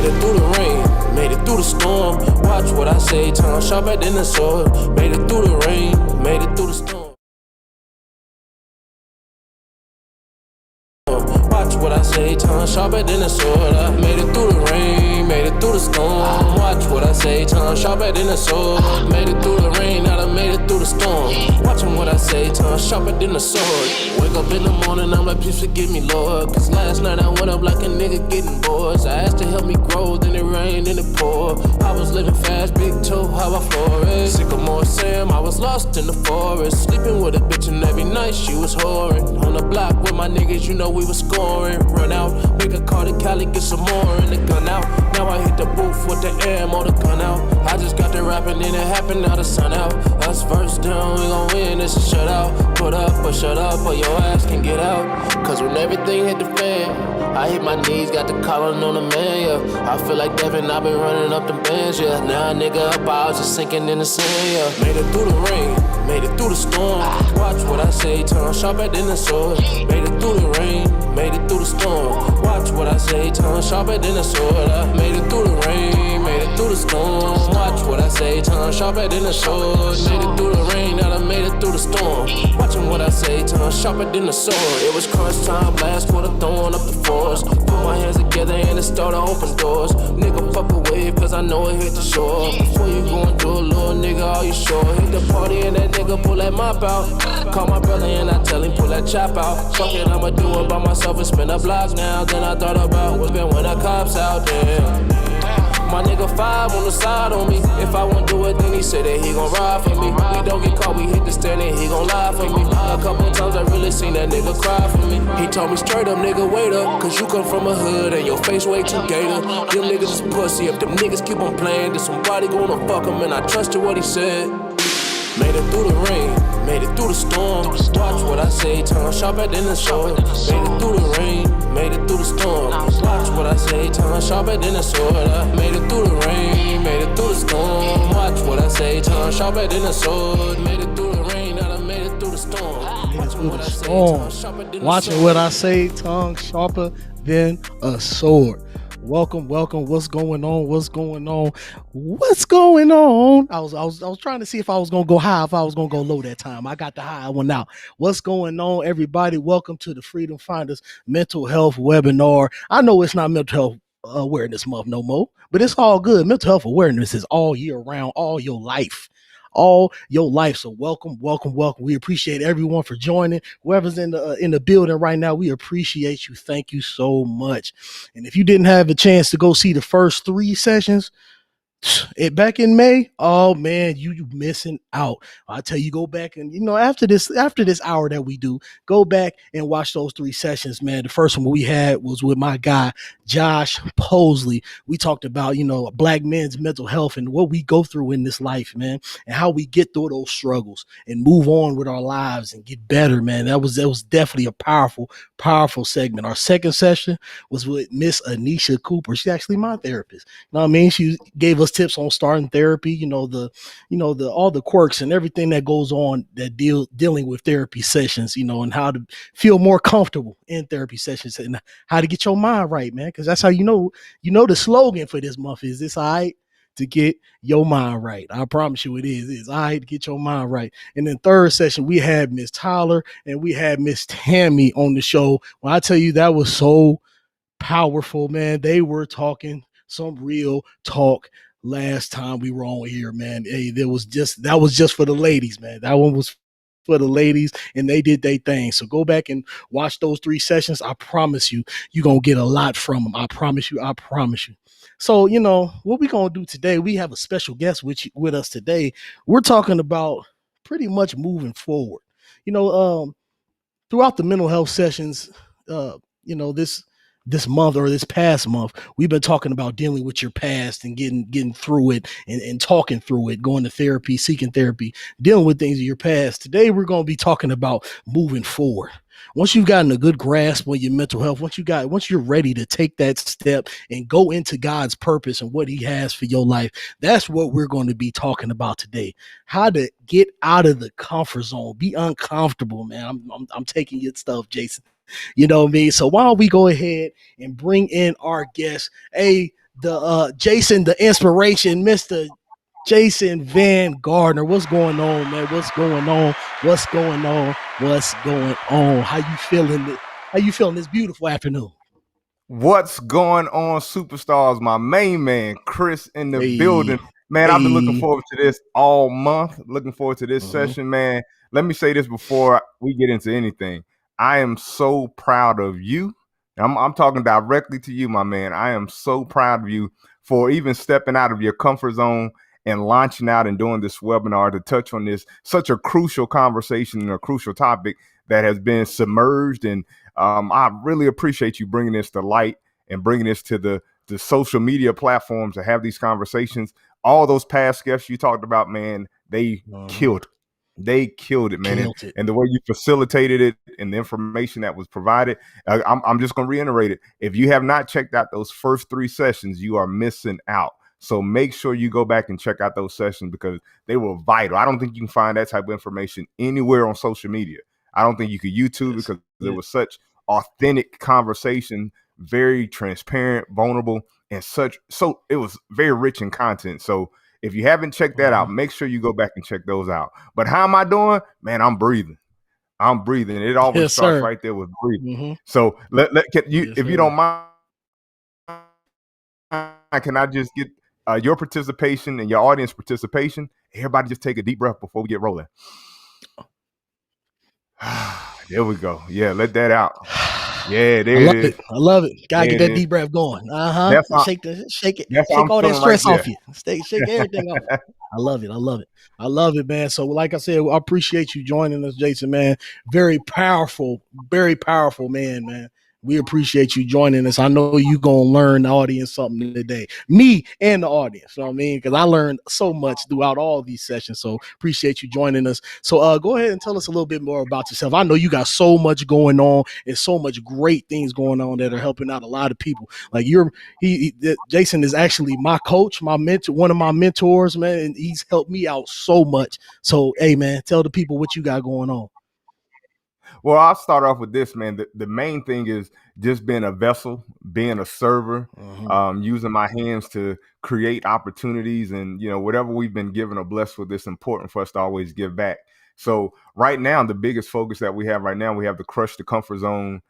Made it through the rain, made it through the storm. Watch what I say, tongue sharper than the sword. Made it through the rain, made it through the storm. Watch what I say, tongue sharper than a sword. I made it through the rain, made it through the storm. Watch what I say, tongue sharper than a sword. Made it through the rain, I done made it through the storm. Watching what I say, tongue sharper than a sword. Wake up in the morning, I'm like, please forgive me, Lord. Cause last night I went up like a nigga getting bored. So I asked to help me grow, then it rained, then it poured. I was living fast, big toe, how I flourish. Sycamore Sam, I was lost in the forest. Sleeping with a bitch and every night she was whoring. On the block with my niggas, you know we was scoring. Run out, make a call to Cali, get some more and the gun out. Now I hit the booth with the ammo, the gun out. I just got the rapping, then it happened, now the sun out. Us first down, we gon' win, it's a shutout. Put up or shut up or your ass can get out. Cause when everything hit the fan, I hit my knees, got the collar on the man, yeah. I feel like Devin, I been running up the bands, yeah. Now a nigga up, I was just sinking in the sand, yeah. Made it through the rain, made it through the storm. Watch what I say, tongue sharper than the sword. Made it through the rain, made it through the storm. Watch what I say, tongue sharper than a sword. I made it through the rain, made it through the storm. Watch what I say, tongue sharper than a sword. Made it through the rain, I done made it through the storm. Watching what I say, tongue sharper than a sword. It was crunch time, blast for the throwing up the force. Put my hands together and it started open doors. Nigga fuck a wave, cause I know it hit the shore. Before you go and do a little nigga, are you sure? Hit the party and that nigga pull that mop out. Call my brother and I tell him pull that chop out. Fuck it, I'ma do it by myself and spin a block now. Then I thought about what's been when the cops out there. My nigga 5 on the side on me. If I won't do it, then he said that he gon' ride for me. We don't get caught, we hit the stand and he gon' lie for me. A couple times I really seen that nigga cry for me. He told me straight up, nigga, wait up. Cause you come from a hood and your face way too gator. Them niggas is pussy, if them niggas keep on playing, then somebody gonna fuck him. And I trusted what he said. Made it through the rain, made it through the storm. Watch what I say, tongue sharper than the sword. Made it through the rain, made it through the storm. Watch what I say, tongue sharper than the sword. I made it through the rain, made it through the storm. Watch what I say, tongue sharper than the sword. Made it through the rain, I done made it through the storm. Watching what I say, tongue sharper than the sword. Watching what I say, tongue sharper than a sword. Welcome. What's going on? I was trying to see if I was gonna go high, if I was gonna go low that time. I got the high one out. What's going on, everybody? Welcome to the Freedom Finders Mental Health Webinar. I know it's not Mental Health Awareness Month no more, but it's all good. Mental health awareness is all year round, all your life. So welcome. We appreciate everyone for joining. Whoever's in the building right now, we appreciate you. Thank you so much. And if you didn't have a chance to go see the first 3 sessions back in May, oh man, you missing out. I tell you, go back and after this hour that we do, go back and watch those 3 sessions, man. The first one we had was with my guy Josh Posley. We talked about Black men's mental health and what we go through in this life, man, and how we get through those struggles and move on with our lives and get better, man. That was definitely a powerful segment. Our second session was with Miss Anisha Cooper. She's actually my therapist. You know what I mean? She gave us tips on starting therapy, all the quirks and everything that goes on that dealing with therapy sessions, and how to feel more comfortable in therapy sessions and how to get your mind right, man. Because that's how the slogan for this month is it's all right to get your mind right. I promise you it is. It's all right to get your mind right. And then third session, we had Miss Tyler and we had Miss Tammy on the show. When I tell you that was so powerful, man, they were talking some real talk last time we were on here, man. Hey, that was just for the ladies, man. That one was for the ladies and they did their thing. So go back and watch those 3 sessions. I promise you're going to get a lot from them. I promise you. So, what we going to do today, we have a special guest with us today. We're talking about pretty much moving forward. Throughout the mental health sessions, this month or this past month, we've been talking about dealing with your past and getting through it and talking through it, going to therapy, seeking therapy, dealing with things in your past. Today, we're going to be talking about moving forward. Once you've gotten a good grasp on your mental health, once you're ready to take that step and go into God's purpose and what he has for your life, that's what we're going to be talking about today. How to get out of the comfort zone, be uncomfortable, man. I'm taking your stuff, Jason. You know what I mean? So why don't we go ahead and bring in our guest? Hey, the Jason, the inspiration, Mr. Jason Van Gardner. What's going on, man? What's going on? What's going on? What's going on? How you feeling? How you feeling this beautiful afternoon? What's going on, superstars? My main man, Chris, in the Hey, building. Man, I've been looking hey. forward to this all month. Looking forward to this Mm-hmm. session, man. Let me say this before we get into anything. I am so proud of you. I'm talking directly to you, my man. I am so proud of you for even stepping out of your comfort zone and launching out and doing this webinar to touch on this such a crucial conversation and a crucial topic that has been submerged. And I really appreciate you bringing this to light and bringing this to the social media platforms to have these conversations. All those past guests you talked about, man, they Mm-hmm. killed. They killed it, man. Killed it. And the way you facilitated it and the information that was provided, I'm just going to reiterate it. If you have not checked out those first 3 sessions, you are missing out. So make sure you go back and check out those sessions because they were vital. I don't think you can find that type of information anywhere on social media. I don't think you could YouTube That's because there it. was such authentic conversation, very transparent, vulnerable, and so it was very rich in content. So if you haven't checked that Mm-hmm. out, make sure you go back and check those out. But how am I doing? Man, I'm breathing. I'm breathing. It always Yes, starts sir. right there with breathing. Mm-hmm. So can you, Yes, if you sir. don't mind, can I just get your participation and your audience participation? Everybody just take a deep breath before we get rolling. There we go. Yeah, let that out. Yeah, I there it love is. it. I love it. Gotta There get it that is. deep breath going. Uh-huh. That's how that's how Shake I'm all that feeling right stress there. off you. Shake everything off. I love it. I love it. I love it, man. So, like I said, I appreciate you joining us, Jason, man. Very powerful man, man. We appreciate you joining us. I know you gonna learn the audience something today. Me and the audience, you know what I mean? Because I learned so much throughout all these sessions. So appreciate you joining us. So go ahead and tell us a little bit more about yourself. I know you got so much going on and so much great things going on that are helping out a lot of people. Like Jason is actually my coach, my mentor, one of my mentors, man, and he's helped me out so much. So, hey, man, tell the people what you got going on. Well, I'll start off with this, man. The main thing is just being a vessel, being a server, Mm-hmm. using my hands to create opportunities. And, whatever we've been given or blessed with, it's important for us to always give back. So right now, the biggest focus that we have right now, we have the Crush the Comfort Zone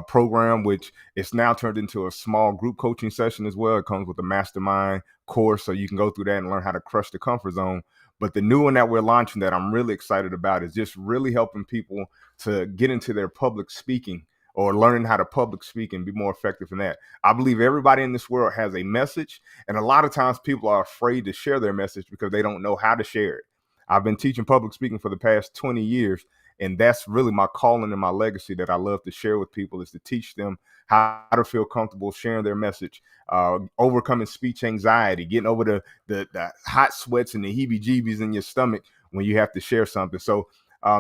program, which it's now turned into a small group coaching session as well. It comes with a mastermind course, so you can go through that and learn how to crush the comfort zone. But the new one that we're launching that I'm really excited about is just really helping people to get into their public speaking or learning how to public speak and be more effective in that. I believe everybody in this world has a message, and a lot of times people are afraid to share their message because they don't know how to share it. I've been teaching public speaking for the past 20 years, and that's really my calling and my legacy that I love to share with people is to teach them how to feel comfortable sharing their message, overcoming speech anxiety, getting over the hot sweats and the heebie-jeebies in your stomach when you have to share something. So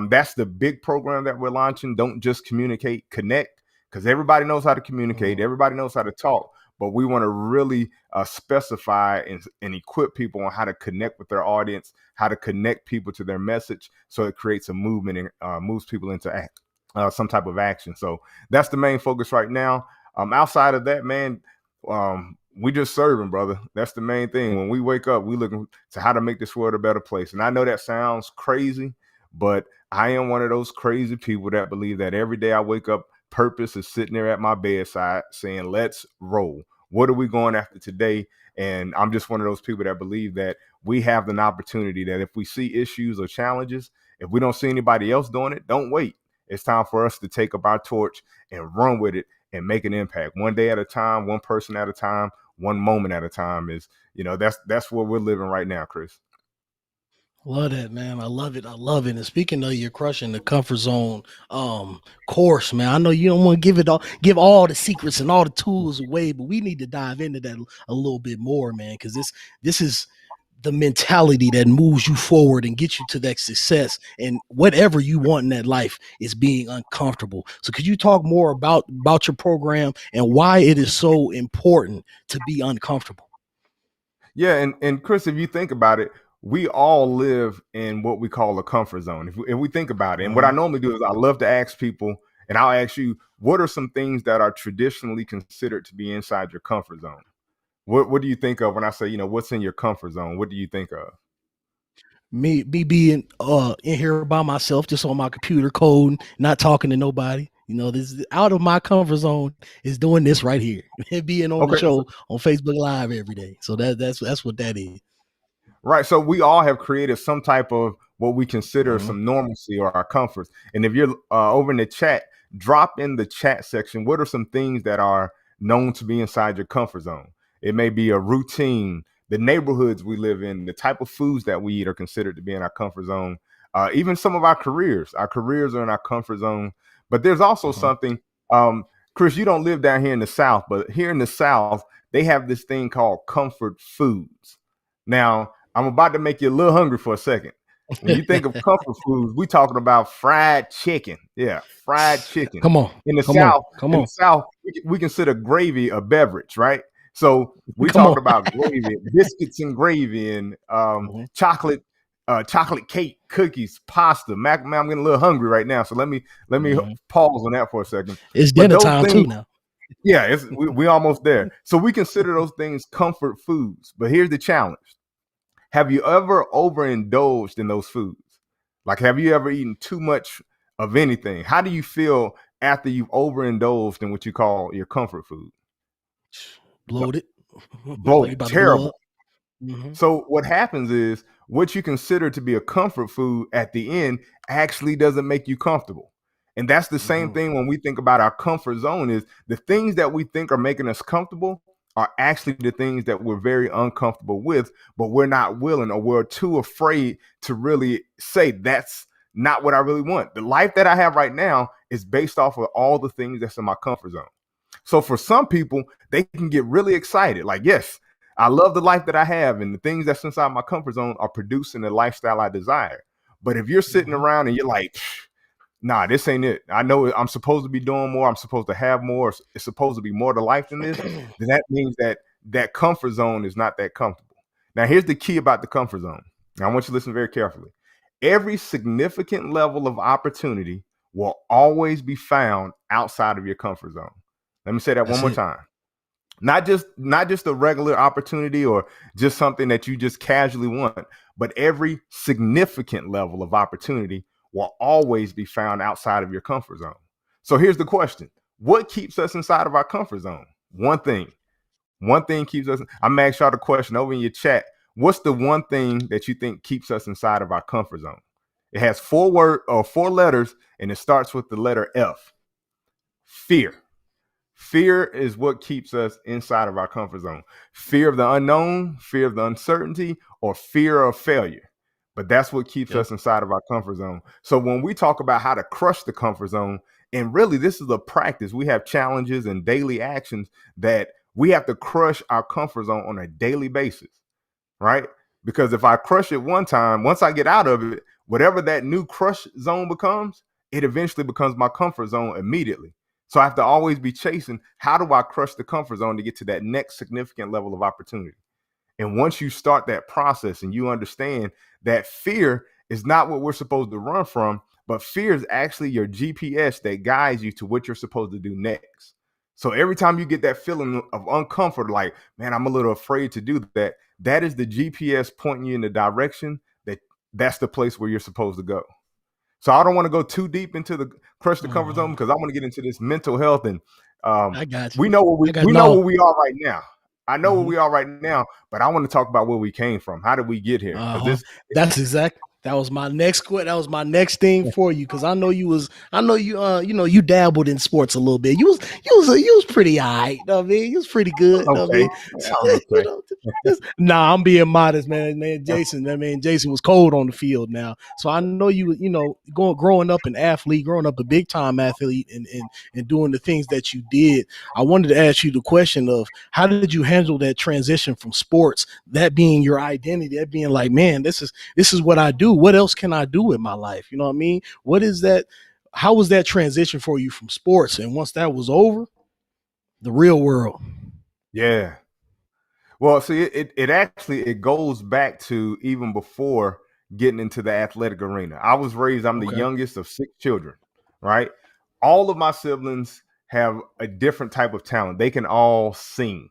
that's the big program that we're launching. Don't just communicate, connect, because everybody knows how to communicate. Mm-hmm. Everybody knows how to talk, but we want to really specify and equip people on how to connect with their audience, how to connect people to their message, so it creates a movement and moves people into some type of action. So that's the main focus right now. Outside of that, man, we just serving, brother. That's the main thing. When we wake up, we looking to how to make this world a better place. And I know that sounds crazy, but I am one of those crazy people that believe that every day I wake up, purpose is sitting there at my bedside saying, let's roll. What are we going after today? And I'm just one of those people that believe that we have an opportunity that if we see issues or challenges, if we don't see anybody else doing it, don't wait. It's time for us to take up our torch and run with it and make an impact one day at a time, one person at a time, one moment at a time. That's where we're living right now, Chris. Love that, man. I love it. I love it. And speaking of you're crushing the comfort zone course, man. I know you don't want to give all the secrets and all the tools away, but we need to dive into that a little bit more, man, because this is the mentality that moves you forward and gets you to that success and whatever you want in that life is being uncomfortable. So could you talk more about your program and why it is so important to be uncomfortable? Yeah, and Chris, if you think about it, we all live in what we call a comfort zone. If we think about it, and what I Mm-hmm. normally do is I love to ask people, and I'll ask you, what are some things that are traditionally considered to be inside your comfort zone? What do you think of when I say, what's in your comfort zone? What do you think of? Me being in here by myself, just on my computer coding, not talking to nobody. This is out of my comfort zone is doing this right here. Being on the Okay. show on Facebook Live every day. So that's what that is. Right. So we all have created some type of what we consider Mhm. some normalcy or our comforts. And if you're over in the chat, drop in the chat section. What are some things that are known to be inside your comfort zone? It may be a routine, the neighborhoods we live in, the type of foods that we eat are considered to be in our comfort zone. Even some of our careers are in our comfort zone. But there's also Mhm. something, Chris, you don't live down here in the South, but here in the South, they have this thing called comfort foods. Now, I'm about to make you a little hungry for a second. When you think of comfort foods, we talking about fried chicken. Yeah, fried chicken. Come on. In the Come on. South, Come on. we consider gravy a beverage, right? So we Come on. talking about gravy, biscuits and gravy, and Mhm. chocolate cake, cookies, pasta. Man, I'm getting a little hungry right now, so let me Mhm. pause on that for a second. It's But dinner those time too things, now. yeah, we almost there. So we consider those things comfort foods. But here's the challenge: have you ever overindulged in those foods? Like, have you ever eaten too much of anything? How do you feel after you've overindulged in what you call your comfort food? Bloated. Like you Bloated, about to blow terrible. up. Mhm. So what happens is what you consider to be a comfort food at the end actually doesn't make you comfortable. And that's the same Mhm. thing when we think about our comfort zone is the things that we think are making us comfortable are actually the things that we're very uncomfortable with, but we're not willing or we're too afraid to really say that's not what I really want. The life that I have right now is based off of all the things that's in my comfort zone. So for some people, they can get really excited. Like, yes, I love the life that I have, and the things that's inside my comfort zone are producing the lifestyle I desire. But if you're sitting Mhm. around and you're like, nah, this ain't it. I know I'm supposed to be doing more. I'm supposed to have more. It's supposed to be more to life than this. Then that means that that comfort zone is not that comfortable. Now, here's the key about the comfort zone. Now, I want you to listen very carefully. Every significant level of opportunity will always be found outside of your comfort zone. Let me say that one That's more it. time. Not just a regular opportunity or just something that you just casually want, but every significant level of opportunity will always be found outside of your comfort zone. So here's the question: what keeps us inside of our comfort zone? One thing. One thing keeps us. I'm gonna ask y'all the question over in your chat. What's the one thing that you think keeps us inside of our comfort zone? It has four letters, and it starts with the letter F. Fear. Fear is what keeps us inside of our comfort zone. Fear of the unknown, fear of the uncertainty, or fear of failure. But that's what keeps Yep. us inside of our comfort zone. So when we talk about how to crush the comfort zone, and really this is a practice, we have challenges and daily actions that we have to crush our comfort zone on a daily basis, right? Because if I crush it one time, once I get out of it, whatever that new crush zone becomes, it eventually becomes my comfort zone immediately. So I have to always be chasing how do I crush the comfort zone to get to that next significant level of opportunity. And once you start that process and you understand that fear is not what we're supposed to run from, but fear is actually your GPS that guides you to what you're supposed to do next. So every time you get that feeling of uncomfort, like, man, I'm a little afraid to do that, that is the GPS pointing you in the direction that's the place where you're supposed to go. So I don't want to go too deep into the crush the comfort zone Mhm. because I want to get into this mental health and I got you. we know I got we know no. where we are right now. I know where Mhm. we are right now, but I want to talk about where we came from. How did we get here? Because Uh-huh. this, That's exact. That was my next that was my next thing for you because I know you you dabbled in sports a little bit. You was pretty all right. Know what I mean, you was pretty good. Know what I okay, mean, I was you okay. know, nah, I'm being modest, man. Jason was cold on the field now. So I know growing up an athlete, growing up a big time athlete and doing the things that you did. I wanted to ask you the question of how did you handle that transition from sports, that being your identity, that being like, man, this is what I do. What else can I do with my life? You know what I mean? What is that? How was that transition for you from sports? And once that was over, the real world. Yeah. Well, see, it actually it goes back to even before getting into the athletic arena. I was raised. I'm the Okay. youngest of 6 children, right? All of my siblings have a different type of talent. They can all sing.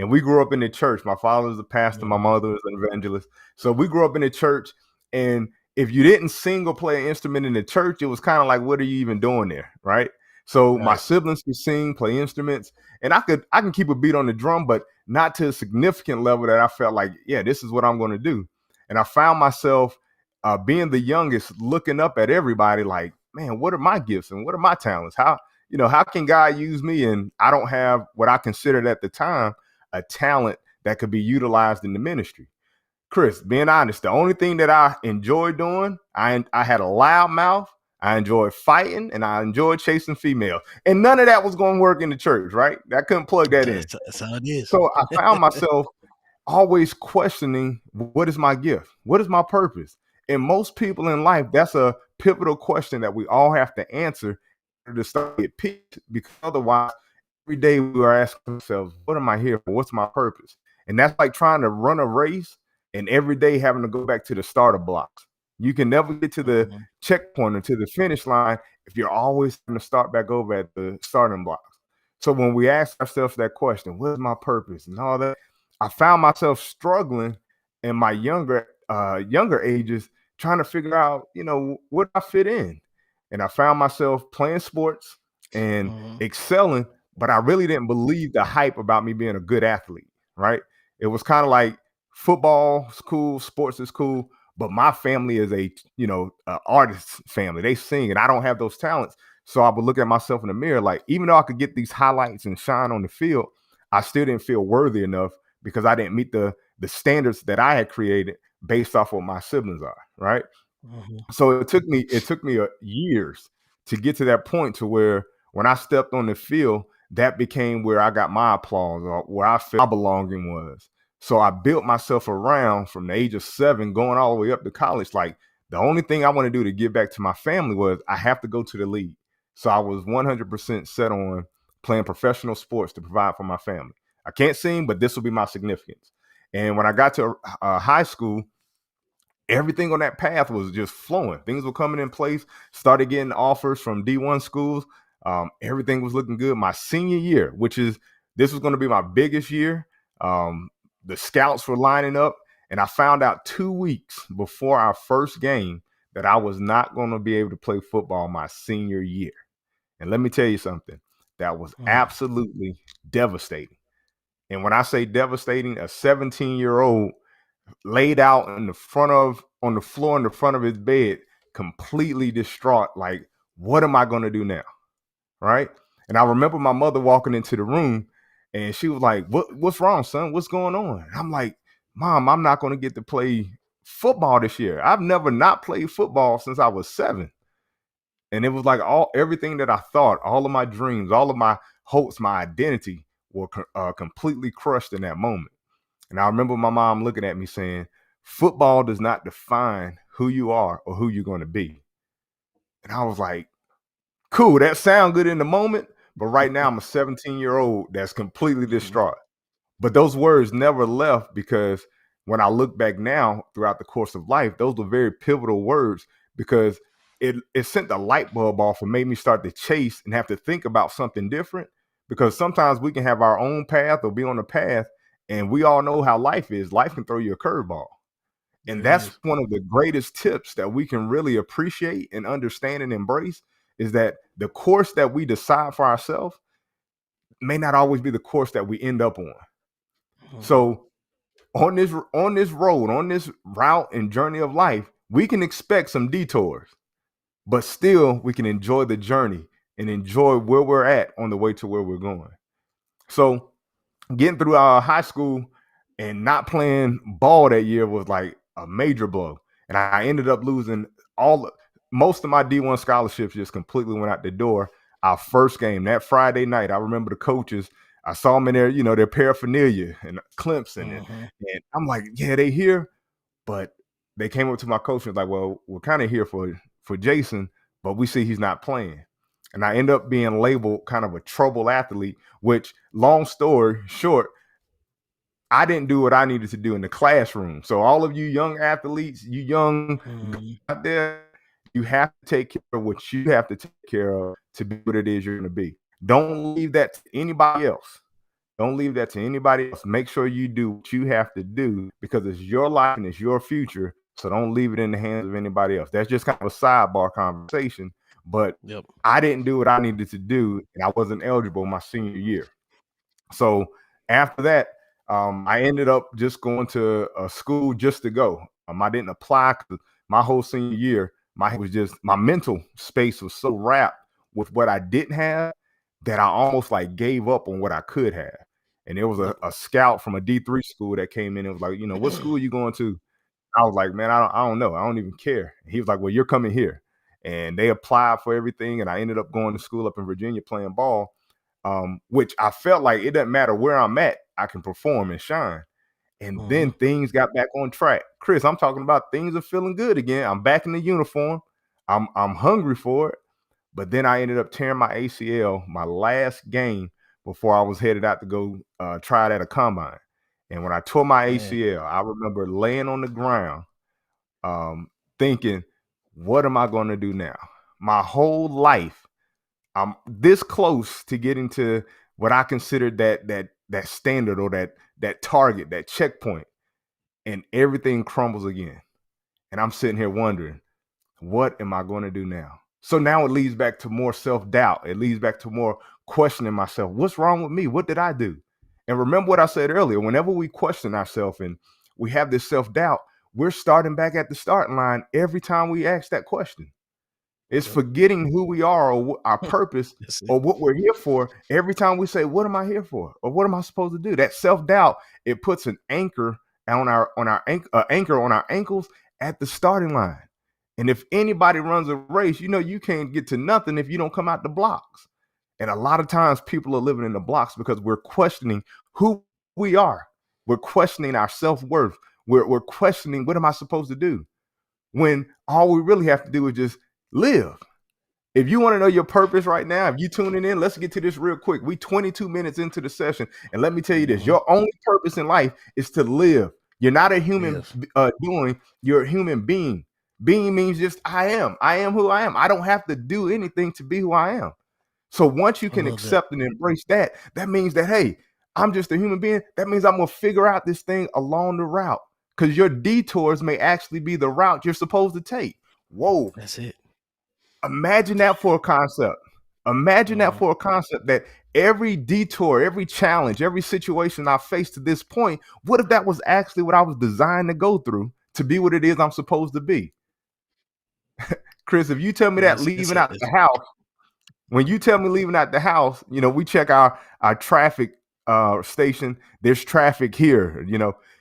And we grew up in the church. My father was a pastor, my mother was an evangelist. So we grew up in the church, and if you didn't sing or play an instrument in the church, it was kind of like, what are you even doing there? Right. So my siblings could sing, play instruments, and I can keep a beat on the drum, but not to a significant level that I felt like, yeah, this is what I'm going to do. And I found myself being the youngest, looking up at everybody like, man, what are my gifts and what are my talents? How can God use me? And I don't have what I considered at the time a talent that could be utilized in the ministry. Chris, being honest, the only thing that I enjoyed doing, I had a loud mouth, I enjoyed fighting, and I enjoyed chasing females. And none of that was going to work in the church, right? I couldn't plug that in. That's how it is. So I found myself always questioning, what is my gift? What is my purpose? And most people in life, that's a pivotal question that we all have to answer to start to get picked, because otherwise, every day we are asking ourselves, what am I here for? What's my purpose? And that's like trying to run a race and every day having to go back to the starter blocks. You can never get to the checkpoint or to the finish line if you're always going to start back over at the starting blocks. So when we ask ourselves that question, what is my purpose and all that, I found myself struggling in my younger ages, trying to figure out, what I fit in. And I found myself playing sports and excelling, but I really didn't believe the hype about me being a good athlete, right? It was kind of like football is cool, sports is cool, but my family is a artist family. They sing, and I don't have those talents. So I would look at myself in the mirror, like, even though I could get these highlights and shine on the field, I still didn't feel worthy enough because I didn't meet the standards that I had created based off what my siblings are, right? So it took me years to get to that point to where when I stepped on the field, that became where I got my applause or where I felt my belonging was. So I built myself around from the age of 7 going all the way up to college. Like, the only thing I want to do to give back to my family was I have to go to the league. So I was 100% set on playing professional sports to provide for my family. I can't sing, but this will be my significance. And when I got to high school, everything on that path was just flowing. Things were coming in place, started getting offers from D1 schools. Everything was looking good. My senior year, this was going to be my biggest year. The scouts were lining up, and I found out 2 weeks before our first game that I was not going to be able to play football my senior year. And let me tell you something, that was absolutely devastating. And when I say devastating, a 17-year-old laid out on the floor in the front of his bed, completely distraught, like, what am I going to do now? Right. And I remember my mother walking into the room, and she was like, what's wrong, son? What's going on? And I'm like, Mom, I'm not going to get to play football this year. I've never not played football since I was 7. And it was like everything that I thought, all of my dreams, all of my hopes, my identity were completely crushed in that moment. And I remember my mom looking at me saying, football does not define who you are or who you're going to be. And I was like, cool, that sounds good in the moment, but right now I'm a 17-year-old that's completely distraught. But those words never left, because when I look back now throughout the course of life, those were very pivotal words, because it sent the light bulb off and made me start to chase and have to think about something different. Because sometimes we can have our own path or be on a path, and we all know how life is. Life can throw you a curveball. And that's one of the greatest tips that we can really appreciate and understand and embrace, is that the course that we decide for ourselves may not always be the course that we end up on. So on this road, on this route and journey of life, we can expect some detours, but still we can enjoy the journey and enjoy where we're at on the way to where we're going. So getting through our high school and not playing ball that year was like a major blow. And I ended up losing most of my D1 scholarships, just completely went out the door. Our first game that Friday night, I remember the coaches, I saw them in their, their paraphernalia and Clemson. And I'm like, yeah, they here. But they came up to my coach and was like, well, we're kind of here for Jason, but we see he's not playing. And I end up being labeled kind of a trouble athlete, which, long story short, I didn't do what I needed to do in the classroom. So all of you young athletes, you young out there, you have to take care of what you have to take care of to be what it is you're going to be. Don't leave that to anybody else. Don't leave that to anybody else. Make sure you do what you have to do because it's your life and it's your future. So don't leave it in the hands of anybody else. That's just kind of a sidebar conversation. But Yep. I didn't do what I needed to do, and I wasn't eligible my senior year. So after that, I ended up just going to a school just to go. I didn't apply because my whole senior year, my mental space was so wrapped with what I didn't have that I almost like gave up on what I could have. And there was a scout from a D3 school that came in and was like, what school are you going to? I was like, man, I don't know. I don't even care. He was like, well, you're coming here. And they applied for everything. And I ended up going to school up in Virginia playing ball, which I felt like it doesn't matter where I'm at, I can perform and shine. And then things got back on track. Chris, I'm talking about things are feeling good again. I'm back in the uniform. I'm hungry for it. But then I ended up tearing my ACL my last game before I was headed out to go try it at a combine. And when I tore my ACL, I remember laying on the ground thinking, what am I going to do now? My whole life, I'm this close to getting to what I considered that standard or that target, that checkpoint, and everything crumbles again. And I'm sitting here wondering, what am I going to do now? So now it leads back to more self-doubt. It leads back to more questioning myself. What's wrong with me? What did I do? And remember what I said earlier, whenever we question ourselves and we have this self-doubt, we're starting back at the starting line every time we ask that question. It's forgetting who we are or our purpose or what we're here for every time we say, what am I here for? Or what am I supposed to do? That self-doubt, it puts an anchor on our anchor on our ankles at the starting line. And if anybody runs a race, you can't get to nothing if you don't come out the blocks. And a lot of times people are living in the blocks because we're questioning who we are. We're questioning our self-worth. We're questioning, what am I supposed to do? When all we really have to do is just live. If you want to know your purpose right now, if you tuning in, let's get to this real quick. We 22 minutes into the session. And let me tell you this, your only purpose in life is to live. You're not a human doing, you're a human being. Being means just I am. I am who I am. I don't have to do anything to be who I am. So once you can accept and embrace that, that means that, hey, I'm just a human being. That means I'm going to figure out this thing along the route because your detours may actually be the route you're supposed to take. Whoa. That's it. Imagine that for a concept. Imagine that for a concept that every detour, every challenge, every situation I faced to this point, what if that was actually what I was designed to go through to be what it is I'm supposed to be? Chris, if you tell me that leaving out the house, when you tell me leaving out the house, we check our traffic station. There's traffic here.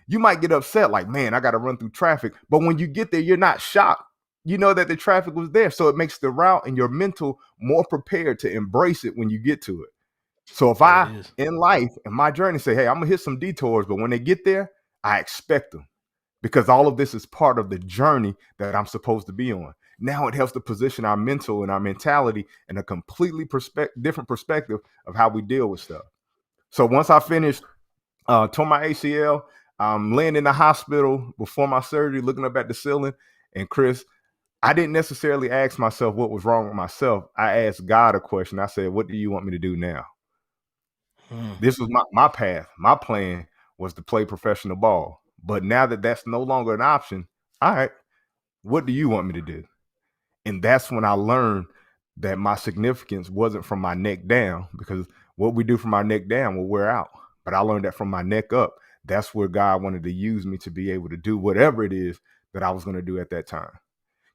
You might get upset like, man, I got to run through traffic. But when you get there, you're not shocked. You know that the traffic was there. So it makes the route and your mental more prepared to embrace it when you get to it. So if I, in life, in my journey, say, hey, I'm going to hit some detours, but when they get there, I expect them because all of this is part of the journey that I'm supposed to be on. Now it helps to position our mental and our mentality in a completely different perspective of how we deal with stuff. So once I finished, tore my ACL, I'm laying in the hospital before my surgery, looking up at the ceiling. And Chris, I didn't necessarily ask myself what was wrong with myself. I asked God a question. I said, what do you want me to do now? This was my path. My plan was to play professional ball. But now that that's no longer an option, all right, what do you want me to do? And that's when I learned that my significance wasn't from my neck down, because what we do from our neck down will wear out. But I learned that from my neck up, that's where God wanted to use me to be able to do whatever it is that I was going to do at that time.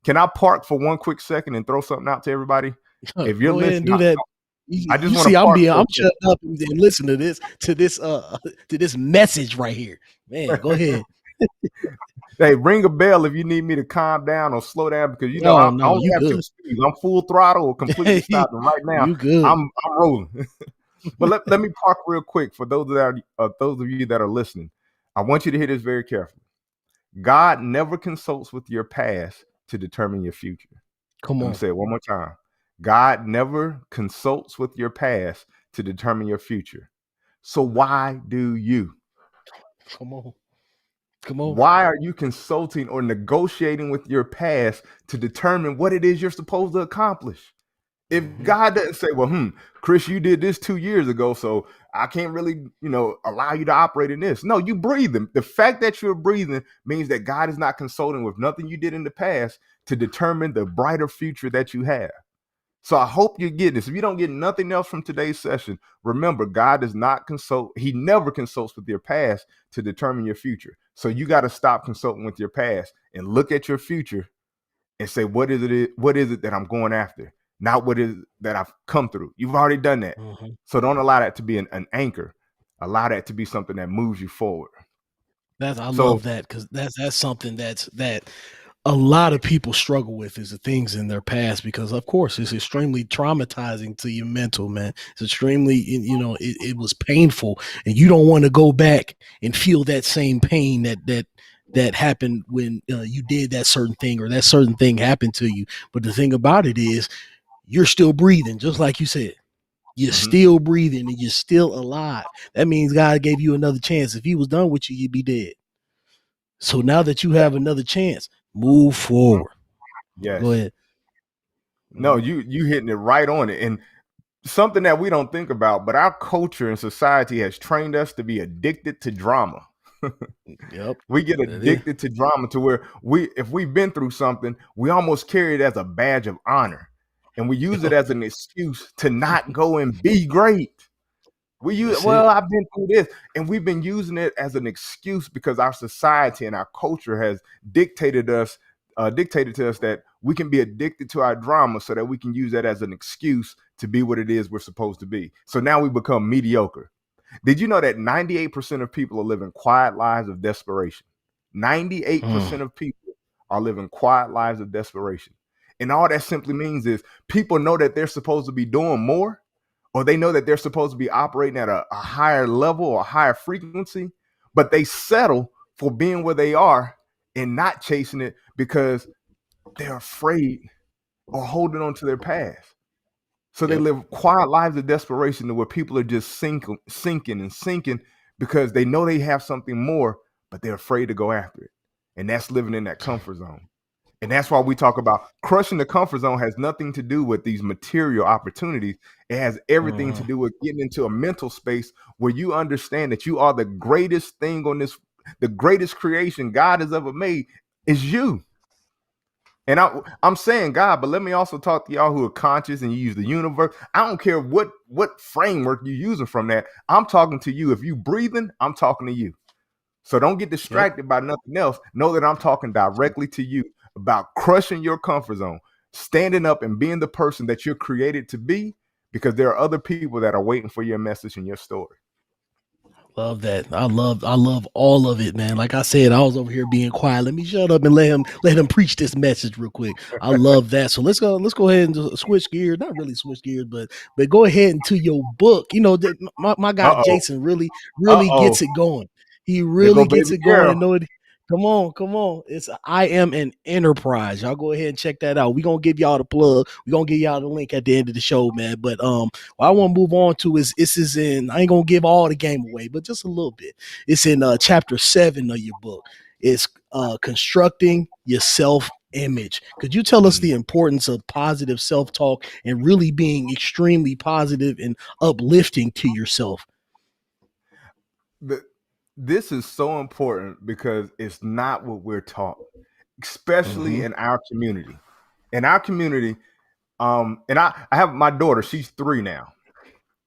Can I park for one quick second and throw something out to everybody? If you're listening, and do that. I just see, I'm shutting up and listen to this message right here. Man, go ahead. Hey, ring a bell if you need me to calm down or slow down, because I only have two speeds. I'm full throttle or completely stopping right now. You good. I'm rolling. But let me park real quick for those of you that are listening. I want you to hear this very carefully. God never consults with your past to determine your future. Come on. Let me say it one more time. God never consults with your past to determine your future. So why do you? Come on. Why are you consulting or negotiating with your past to determine what it is you're supposed to accomplish? If God doesn't say, well, Chris, you did this 2 years ago, so I can't really, allow you to operate in this. No, you breathing. The fact that you're breathing means that God is not consulting with nothing you did in the past to determine the brighter future that you have. So I hope you get this. If you don't get nothing else from today's session, remember, God does not consult. He never consults with your past to determine your future. So you got to stop consulting with your past and look at your future and say, what is it that I'm going after? Not what is it that I've come through. You've already done that. Mm-hmm. So don't allow that to be an anchor. Allow that to be something that moves you forward. I So love that, because that's something that a lot of people struggle with, is the things in their past, because of course it's extremely traumatizing to your mental, man. It's extremely, it was painful, and you don't want to go back and feel that same pain that happened when you did that certain thing, or that certain thing happened to you. But the thing about it is, you're still breathing, just like you said. You're still breathing and you're still alive. That means God gave you another chance. If he was done with you, you'd be dead. So now that you have another chance, move forward. Go yes. ahead. No, you hitting it right on it. And something that we don't think about, but our culture and society has trained us to be addicted to drama. Yep. We get addicted to drama to where if we've been through something, we almost carry it as a badge of honor. And we use it as an excuse to not go and be great. I've been through this, and we've been using it as an excuse because our society and our culture has dictated to us that we can be addicted to our drama so that we can use that as an excuse to be what it is we're supposed to be. So now we become mediocre. Did you know that 98% of people are living quiet lives of desperation? 98% of people are living quiet lives of desperation. And all that simply means is people know that they're supposed to be doing more, or they know that they're supposed to be operating at a higher level or higher frequency, but they settle for being where they are and not chasing it because they're afraid or holding on to their past. So they live quiet lives of desperation to where people are just sinking because they know they have something more, but they're afraid to go after it. And that's living in that comfort zone. And that's why we talk about crushing the comfort zone has nothing to do with these material opportunities. It has everything to do with getting into a mental space where you understand that you are the greatest thing on this, the greatest creation God has ever made is you. And I'm saying God, but let me also talk to y'all who are conscious and you use the universe. I don't care what framework you're using from that. I'm talking to you. If you breathing, I'm talking to you. So don't get distracted by nothing else. Know that I'm talking directly to you about crushing your comfort zone, standing up and being the person that you're created to be, because there are other people that are waiting for your message and your story. Love that. I love all of it, man. Like I said, I was over here being quiet. Let me shut up and let him preach this message real quick. I love that. So let's go ahead and just switch gears. Not really switch gears, but go ahead into your book. My guy Uh-oh. Jason really Uh-oh. gets it going. He There really go gets baby it going. girl. And know it. Come on. It's I Am an Enterprise. Y'all go ahead and check that out. We're gonna give y'all the plug. We're gonna give y'all the link at the end of the show, man. But what I want to move on to is this is in, I ain't gonna give all the game away, but just a little bit. It's in chapter 7 of your book. It's constructing your self-image. Could you tell us the importance of positive self-talk and really being extremely positive and uplifting to yourself? This is so important because it's not what we're taught, especially in our community. In our community, and I have my daughter, she's 3 now.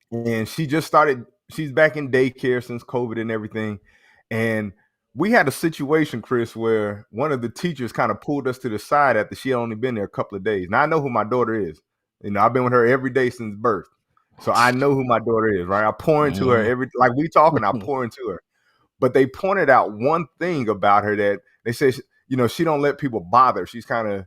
And she's back in daycare since COVID and everything. And we had a situation, Chris, where one of the teachers kind of pulled us to the side after she had only been there a couple of days. Now I know who my daughter is. I've been with her every day since birth. So I know who my daughter is, right? I pour into her like we talking, I pour into her. But they pointed out one thing about her that they said, she don't let people bother. She's kind of,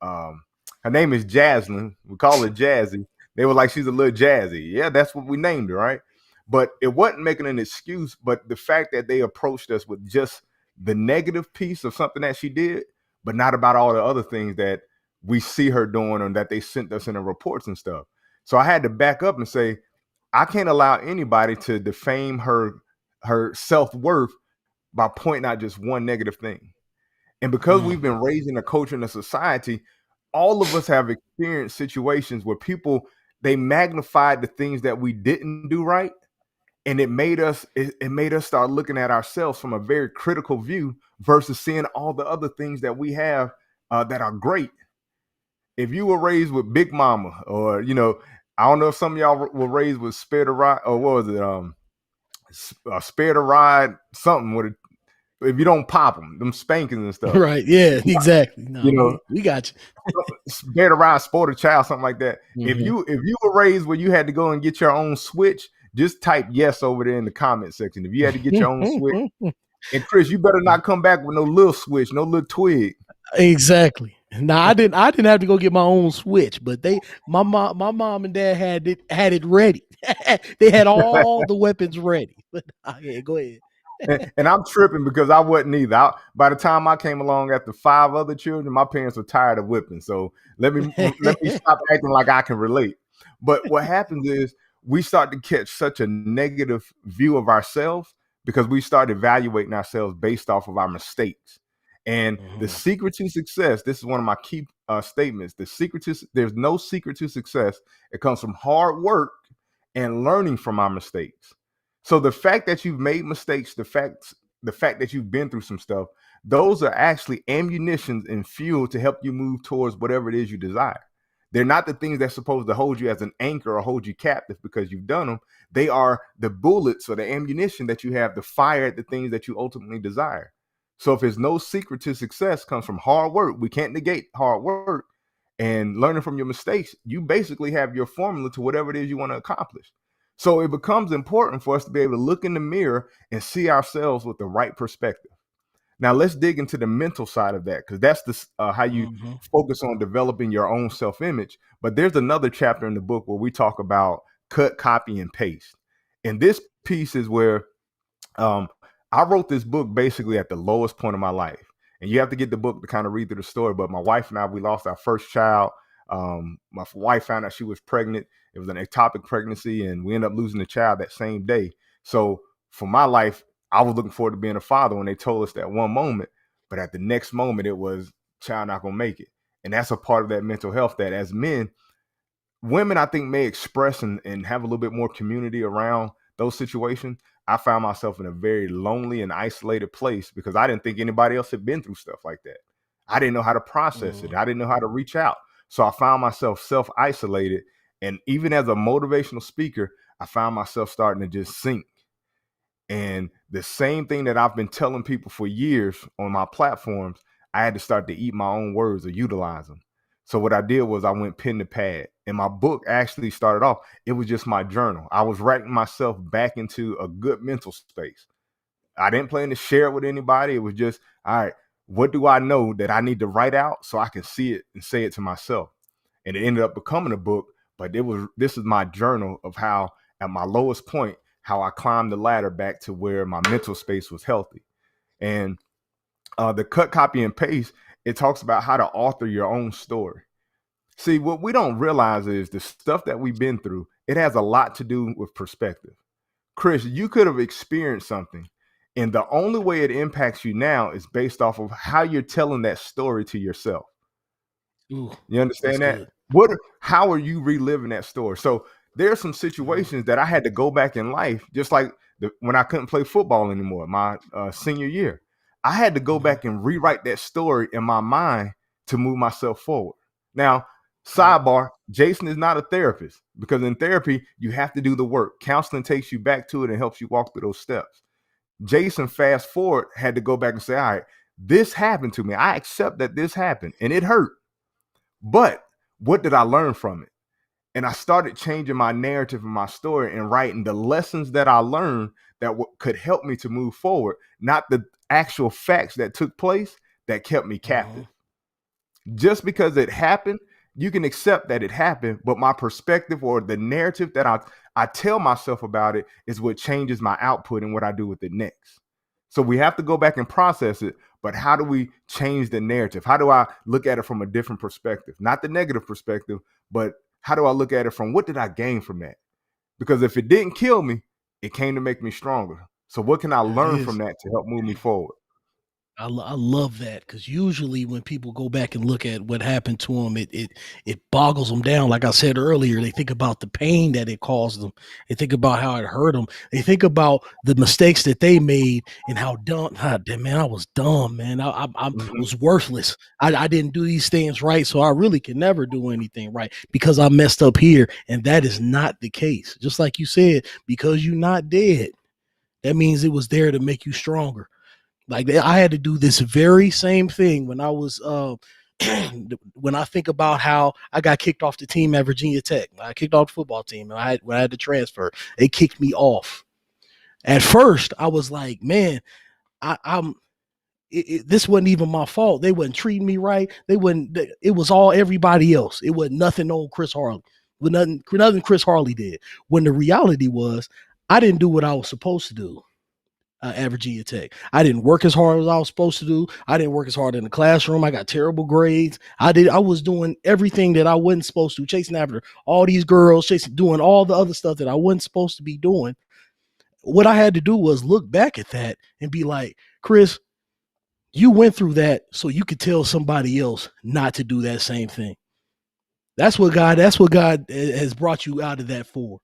her name is Jasmine. We call her Jazzy. They were like, she's a little jazzy. Yeah, that's what we named her, right? But it wasn't making an excuse, but the fact that they approached us with just the negative piece of something that she did, but not about all the other things that we see her doing and that they sent us in the reports and stuff. So I had to back up and say, I can't allow anybody to defame her self-worth by pointing out just one negative thing. And because we've been raised in a culture and a society, all of us have experienced situations where people, they magnified the things that we didn't do right, and it made us start looking at ourselves from a very critical view versus seeing all the other things that we have that are great. If you were raised with Big Mama, or I don't know if some of y'all were raised with Spare the Ride, or what was it, Spare the Ride something with it. If you don't pop them spankings and stuff, Right. Yeah, exactly. No, you know, we got Spare the Ride, Sport a Child, something like that. you. If you were raised where you had to go and get your own Switch, just type yes over there in the comment section. If you had to get your own Switch, and Chris, you better not come back with no little Switch, no little twig. Exactly. Now I didn't have to go get my own Switch, but my mom and dad had it ready. They had all the weapons ready. But yeah, go ahead. And I'm tripping because I wasn't either. By the time I came along after 5 other children, my parents were tired of whipping. So let me stop acting like I can relate. But what happens is we start to catch such a negative view of ourselves because we start evaluating ourselves based off of our mistakes. And the secret to success, this is one of my key statements. There's no secret to success. It comes from hard work and learning from our mistakes. So the fact that you've made mistakes, the fact that you've been through some stuff, those are actually ammunitions and fuel to help you move towards whatever it is you desire. They're not the things that's supposed to hold you as an anchor or hold you captive because you've done them. They are the bullets or the ammunition that you have to fire at the things that you ultimately desire. So if there's no secret to success, comes from hard work. We can't negate hard work and learning from your mistakes. You basically have your formula to whatever it is you want to accomplish. So it becomes important for us to be able to look in the mirror and see ourselves with the right perspective. Now let's dig into the mental side of that, because that's how you focus on developing your own self-image. But there's another chapter in the book where we talk about cut, copy, and paste. And this piece is where I wrote this book basically at the lowest point of my life. And you have to get the book to kind of read through the story. But my wife and I, we lost our first child. My wife found out she was pregnant. It was an ectopic pregnancy, and we ended up losing the child that same day. So for my life, I was looking forward to being a father when they told us that one moment, but at the next moment, it was child not gonna make it. And that's a part of that mental health that as men, women, I think may express and have a little bit more community around those situations. I found myself in a very lonely and isolated place because I didn't think anybody else had been through stuff like that. I didn't know how to process it. I didn't know how to reach out. So I found myself self-isolated. And even as a motivational speaker, I found myself starting to just sink. And the same thing that I've been telling people for years on my platforms, I had to start to eat my own words or utilize them. So what I did was I went pen to pad. And my book actually started off, it was just my journal. I was writing myself back into a good mental space. I didn't plan to share it with anybody. It was just, all right, what do I know that I need to write out so I can see it and say it to myself? And it ended up becoming a book. But this is my journal of how, at my lowest point, how I climbed the ladder back to where my mental space was healthy. And the cut, copy, and paste, it talks about how to author your own story. See, what we don't realize is the stuff that we've been through, it has a lot to do with perspective. Chris, you could have experienced something, and the only way it impacts you now is based off of how you're telling that story to yourself. Ooh, you understand that? good. How are you reliving that story? So there are some situations that I had to go back in life, just like when I couldn't play football anymore, my senior year. I had to go back and rewrite that story in my mind to move myself forward. Now, sidebar, Jason is not a therapist, because in therapy, you have to do the work. Counseling takes you back to it and helps you walk through those steps. Jason, fast forward, had to go back and say, all right, this happened to me. I accept that this happened and it hurt. But what did I learn from it? And I started changing my narrative and my story and writing the lessons that I learned that could help me to move forward, not the actual facts that took place that kept me captive. Just because it happened, you can accept that it happened, but my perspective or the narrative that I tell myself about it is what changes my output and what I do with it next. So we have to go back and process it, but how do we change the narrative? How do I look at it from a different perspective? Not the negative perspective, but how do I look at it from what did I gain from that? Because if it didn't kill me, it came to make me stronger. So what can I learn from that to help move me forward? I love that, because usually when people go back and look at what happened to them, it boggles them down. Like I said earlier, they think about the pain that it caused them. They think about how it hurt them. They think about the mistakes that they made and how dumb. Man, I was dumb, man. I Mhm. was worthless. I didn't do these things right, so I really can never do anything right because I messed up here. And that is not the case. Just like you said, because you're not dead, that means it was there to make you stronger. Like I had to do this very same thing when I was when I think about how I got kicked off the team at Virginia Tech. I kicked off the football team, and when I had to transfer, they kicked me off. At first, I was like, man, I'm this wasn't even my fault. They wasn't treating me right. They wasn't. It was all everybody else. It was nothing on Chris Harley. With nothing Chris Harley did. When the reality was, I didn't do what I was supposed to do at Virginia Tech. I didn't work as hard as I was supposed to do. I didn't work as hard in the classroom. I got terrible grades. I was doing everything that I wasn't supposed to, chasing after all these girls, doing all the other stuff that I wasn't supposed to be doing. What I had to do was look back at that and be like, Chris, you went through that so you could tell somebody else not to do that same thing. That's what God has brought you out of that for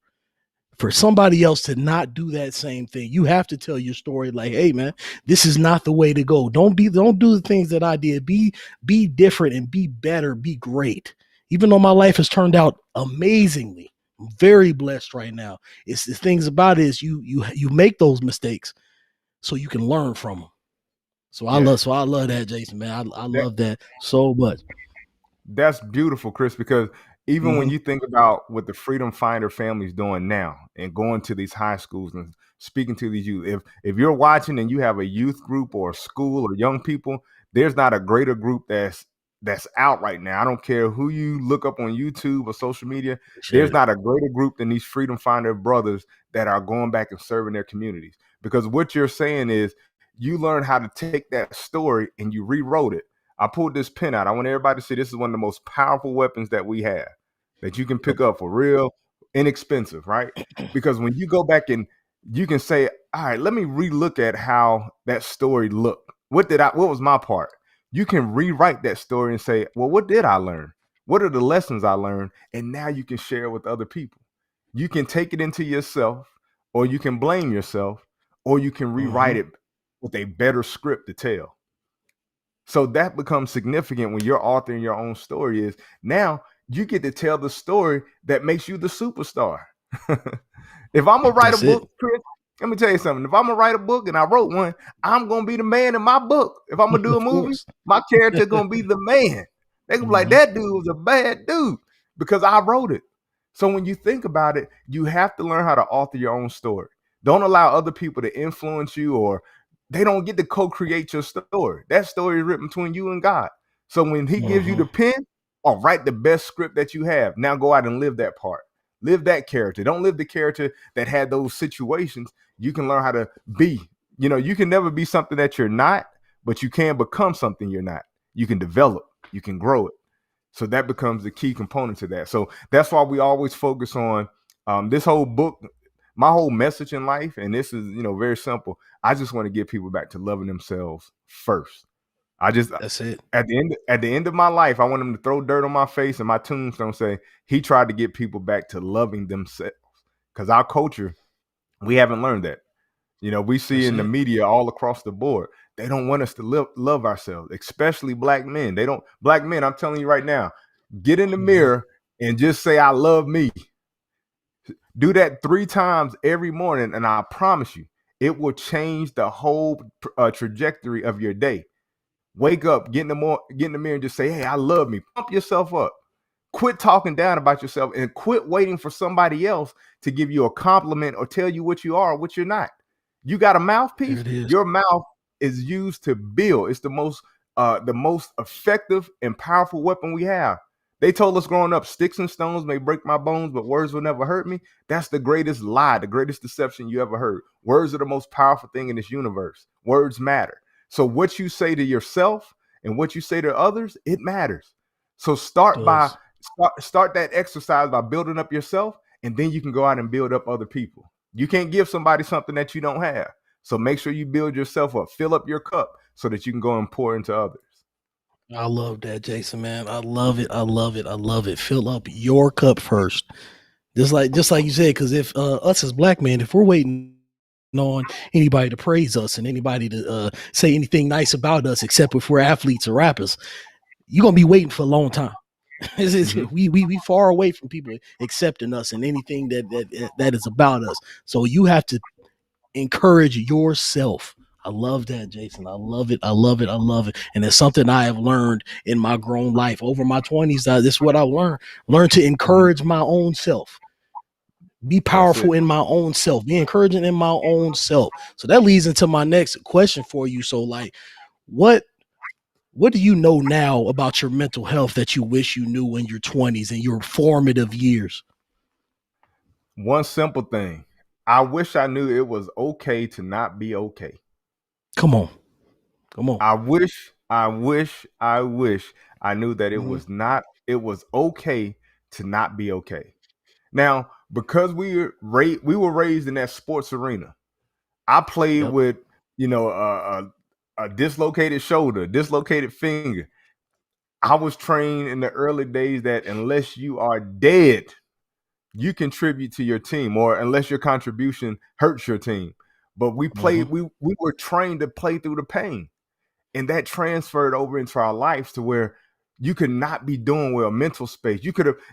somebody else to not do that same thing. You have to tell your story like, hey man, this is not the way to go. Don't do the things that I did. Be different and be better, be great. Even though my life has turned out amazingly, I'm very blessed right now. It's the things about it is you make those mistakes so you can learn from them. Yeah. So I love that, Jason, man. I That love that so much. That's beautiful, Chris, because even when Mm-hmm. you think about what the Freedom Finder family's doing now and going to these high schools and speaking to these youth, if you're watching and you have a youth group or a school or young people, there's not a greater group that's out right now. I don't care who you look up on YouTube or social media. Appreciate There's it. not a greater group than these Freedom Finder brothers that are going back and serving their communities. Because what you're saying is you learn how to take that story and you rewrote it. I pulled this pen out. I want everybody to see this is one of the most powerful weapons that we have that you can pick up for real inexpensive, right? Because when you go back and you can say, all right, let me relook at how that story looked. What was my part? You can rewrite that story and say, well, what did I learn? What are the lessons I learned? And now you can share with other people. You can take it into yourself, or you can blame yourself, or you can rewrite Mm-hmm. it with a better script to tell. So that becomes significant when you're authoring your own story is now you get to tell the story that makes you the superstar. If I'm gonna write a That's it. book, Chris, let me tell you something. If I'm gonna write a book and I wrote one, I'm gonna be the man in my book. If I'm gonna do a Of movie, course. my character gonna be the man. They gonna be like, Mm-hmm. that dude was a bad dude because I wrote it. So when you think about it, you have to learn how to author your own story. Don't allow other people to influence you, or they don't get to co-create your story. That story is written between you and God. So when he gives you Mm-hmm. the pen, or write the best script that you have. Now go out and live that part. Live that character. Don't live the character that had those situations. You can learn how to be. You can never be something that you're not, but you can become something you're not. You can develop, you can grow it. So that becomes the key component to that. So that's why we always focus on this whole book. My whole message in life, and this is very simple. I just want to get people back to loving themselves first. I just That's it. at the end of my life, I want them to throw dirt on my face and my tombstone say he tried to get people back to loving themselves. Because our culture, we haven't learned that. We see That's in the it. media all across the board, they don't want us to love ourselves, especially black men. They don't. Black men, I'm telling you right now, get in the Mm-hmm. mirror and just say I love me. Do that 3 times every morning, and I promise you, it will change the whole trajectory of your day. Wake up, get in the mirror and just say, hey, I love me. Pump yourself up. Quit talking down about yourself and quit waiting for somebody else to give you a compliment or tell you what you are or what you're not. You got a There mouthpiece. it is. Your mouth is used to build. It's the most effective and powerful weapon we have. They told us growing up, sticks and stones may break my bones, but words will never hurt me. That's the greatest lie, the greatest deception you ever heard. Words are the most powerful thing in this universe. Words matter. So what you say to yourself and what you say to others, it matters. So Does. start that exercise by building up yourself, and then you can go out and build up other people. You can't give somebody something that you don't have. So make sure you build yourself up, fill up your cup so that you can go and pour into others. I love that, Jason, man. I love it. I love it. I love it. Fill up your cup first. Just like you said, because if us as black men, if we're waiting on anybody to praise us and anybody to say anything nice about us, except if we're athletes or rappers, you're gonna be waiting for a long time. We far away from people accepting us and anything that is about us. So you have to encourage yourself. I love that, Jason. I love it. I love it. I love it. And it's something I have learned in my grown life over my 20s. This is what I learned. Learn to encourage my own self. Be powerful in my own self. Be encouraging in my own self. So that leads into my next question for you. So, like, what do you know now about your mental health that you wish you knew in your 20s and your formative years? One simple thing. I wish I knew it was okay to not be okay. Come on. Come on. I wish I knew that it was okay to not be okay. Now, because we were raised in that sports arena. I played Yep. with, a dislocated shoulder, dislocated finger. I was trained in the early days that unless you are dead, you contribute to your team, or unless your contribution hurts your team. But we played, we were trained to play through the pain. And that transferred over into our lives to where you could not be doing well, mental space.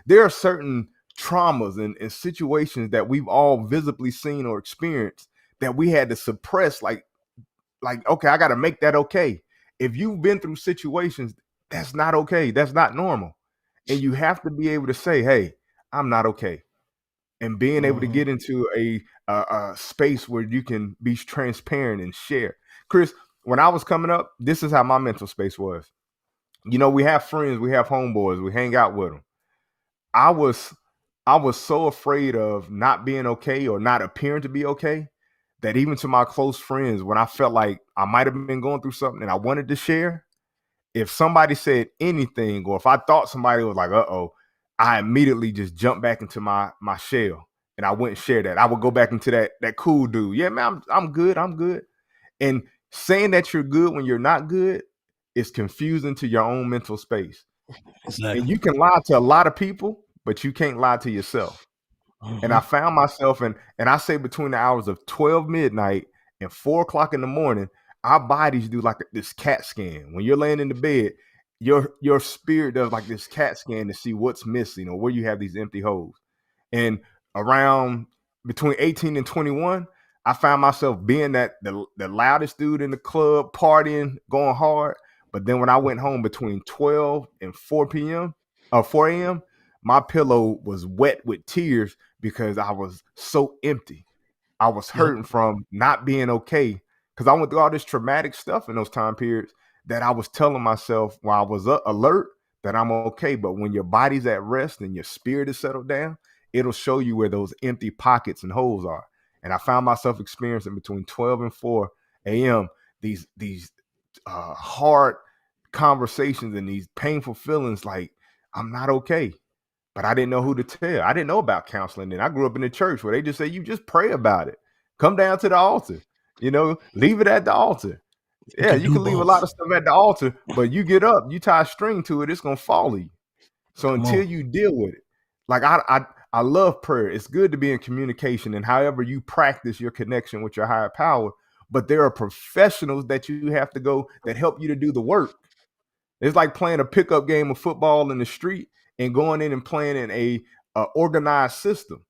There are certain traumas and situations that we've all visibly seen or experienced that we had to suppress, like, okay, I got to make that okay. If you've been through situations, that's not okay. That's not normal. And you have to be able to say, hey, I'm not okay. And being able to get into a space where you can be transparent and share. Chris, when I was coming up, this is how my mental space was. We have friends, we have homeboys, we hang out with them. I was so afraid of not being okay or not appearing to be okay that even to my close friends, when I felt like I might have been going through something and I wanted to share, if somebody said anything or if I thought somebody was like, uh-oh, I immediately just jumped back into my shell and I wouldn't share that. I would go back into that cool dude. Yeah, man, I'm good. I'm good. And saying that you're good when you're not good is confusing to your own mental space. Exactly. And you can lie to a lot of people, but you can't lie to yourself. And I found myself and I say between the hours of 12 midnight and 4 o'clock in the morning, our bodies do like this CAT scan. When you're laying in the bed, your spirit does like this CAT scan to see what's missing or where you have these empty holes. And around between 18 and 21, I found myself being the loudest dude in the club, partying, going hard. But then when I went home between 12 and 4 p.m. or 4 a.m., my pillow was wet with tears because I was so empty. I was Yep. hurting from not being okay because I went through all this traumatic stuff in those time periods that I was telling myself while I was alert that I'm okay. But when your body's at rest and your spirit is settled down, it'll show you where those empty pockets and holes are. And I found myself experiencing between 12 and 4 a.m. these hard conversations and these painful feelings like I'm not okay. But I didn't know who to tell. I didn't know about counseling. And I grew up in the church where they just say, you just pray about it. Come down to the altar. Leave it at the altar. You Yeah, can you do can leave a lot both. of stuff at the altar, but you get up, you tie a string to it, it's gonna follow you. So Come until on. you deal with it, like I love prayer. It's good to be in communication and however you practice your connection with your higher power, but there are professionals that you have to go that help you to do the work. It's like playing a pickup game of football in the street and going in and playing in a organized system.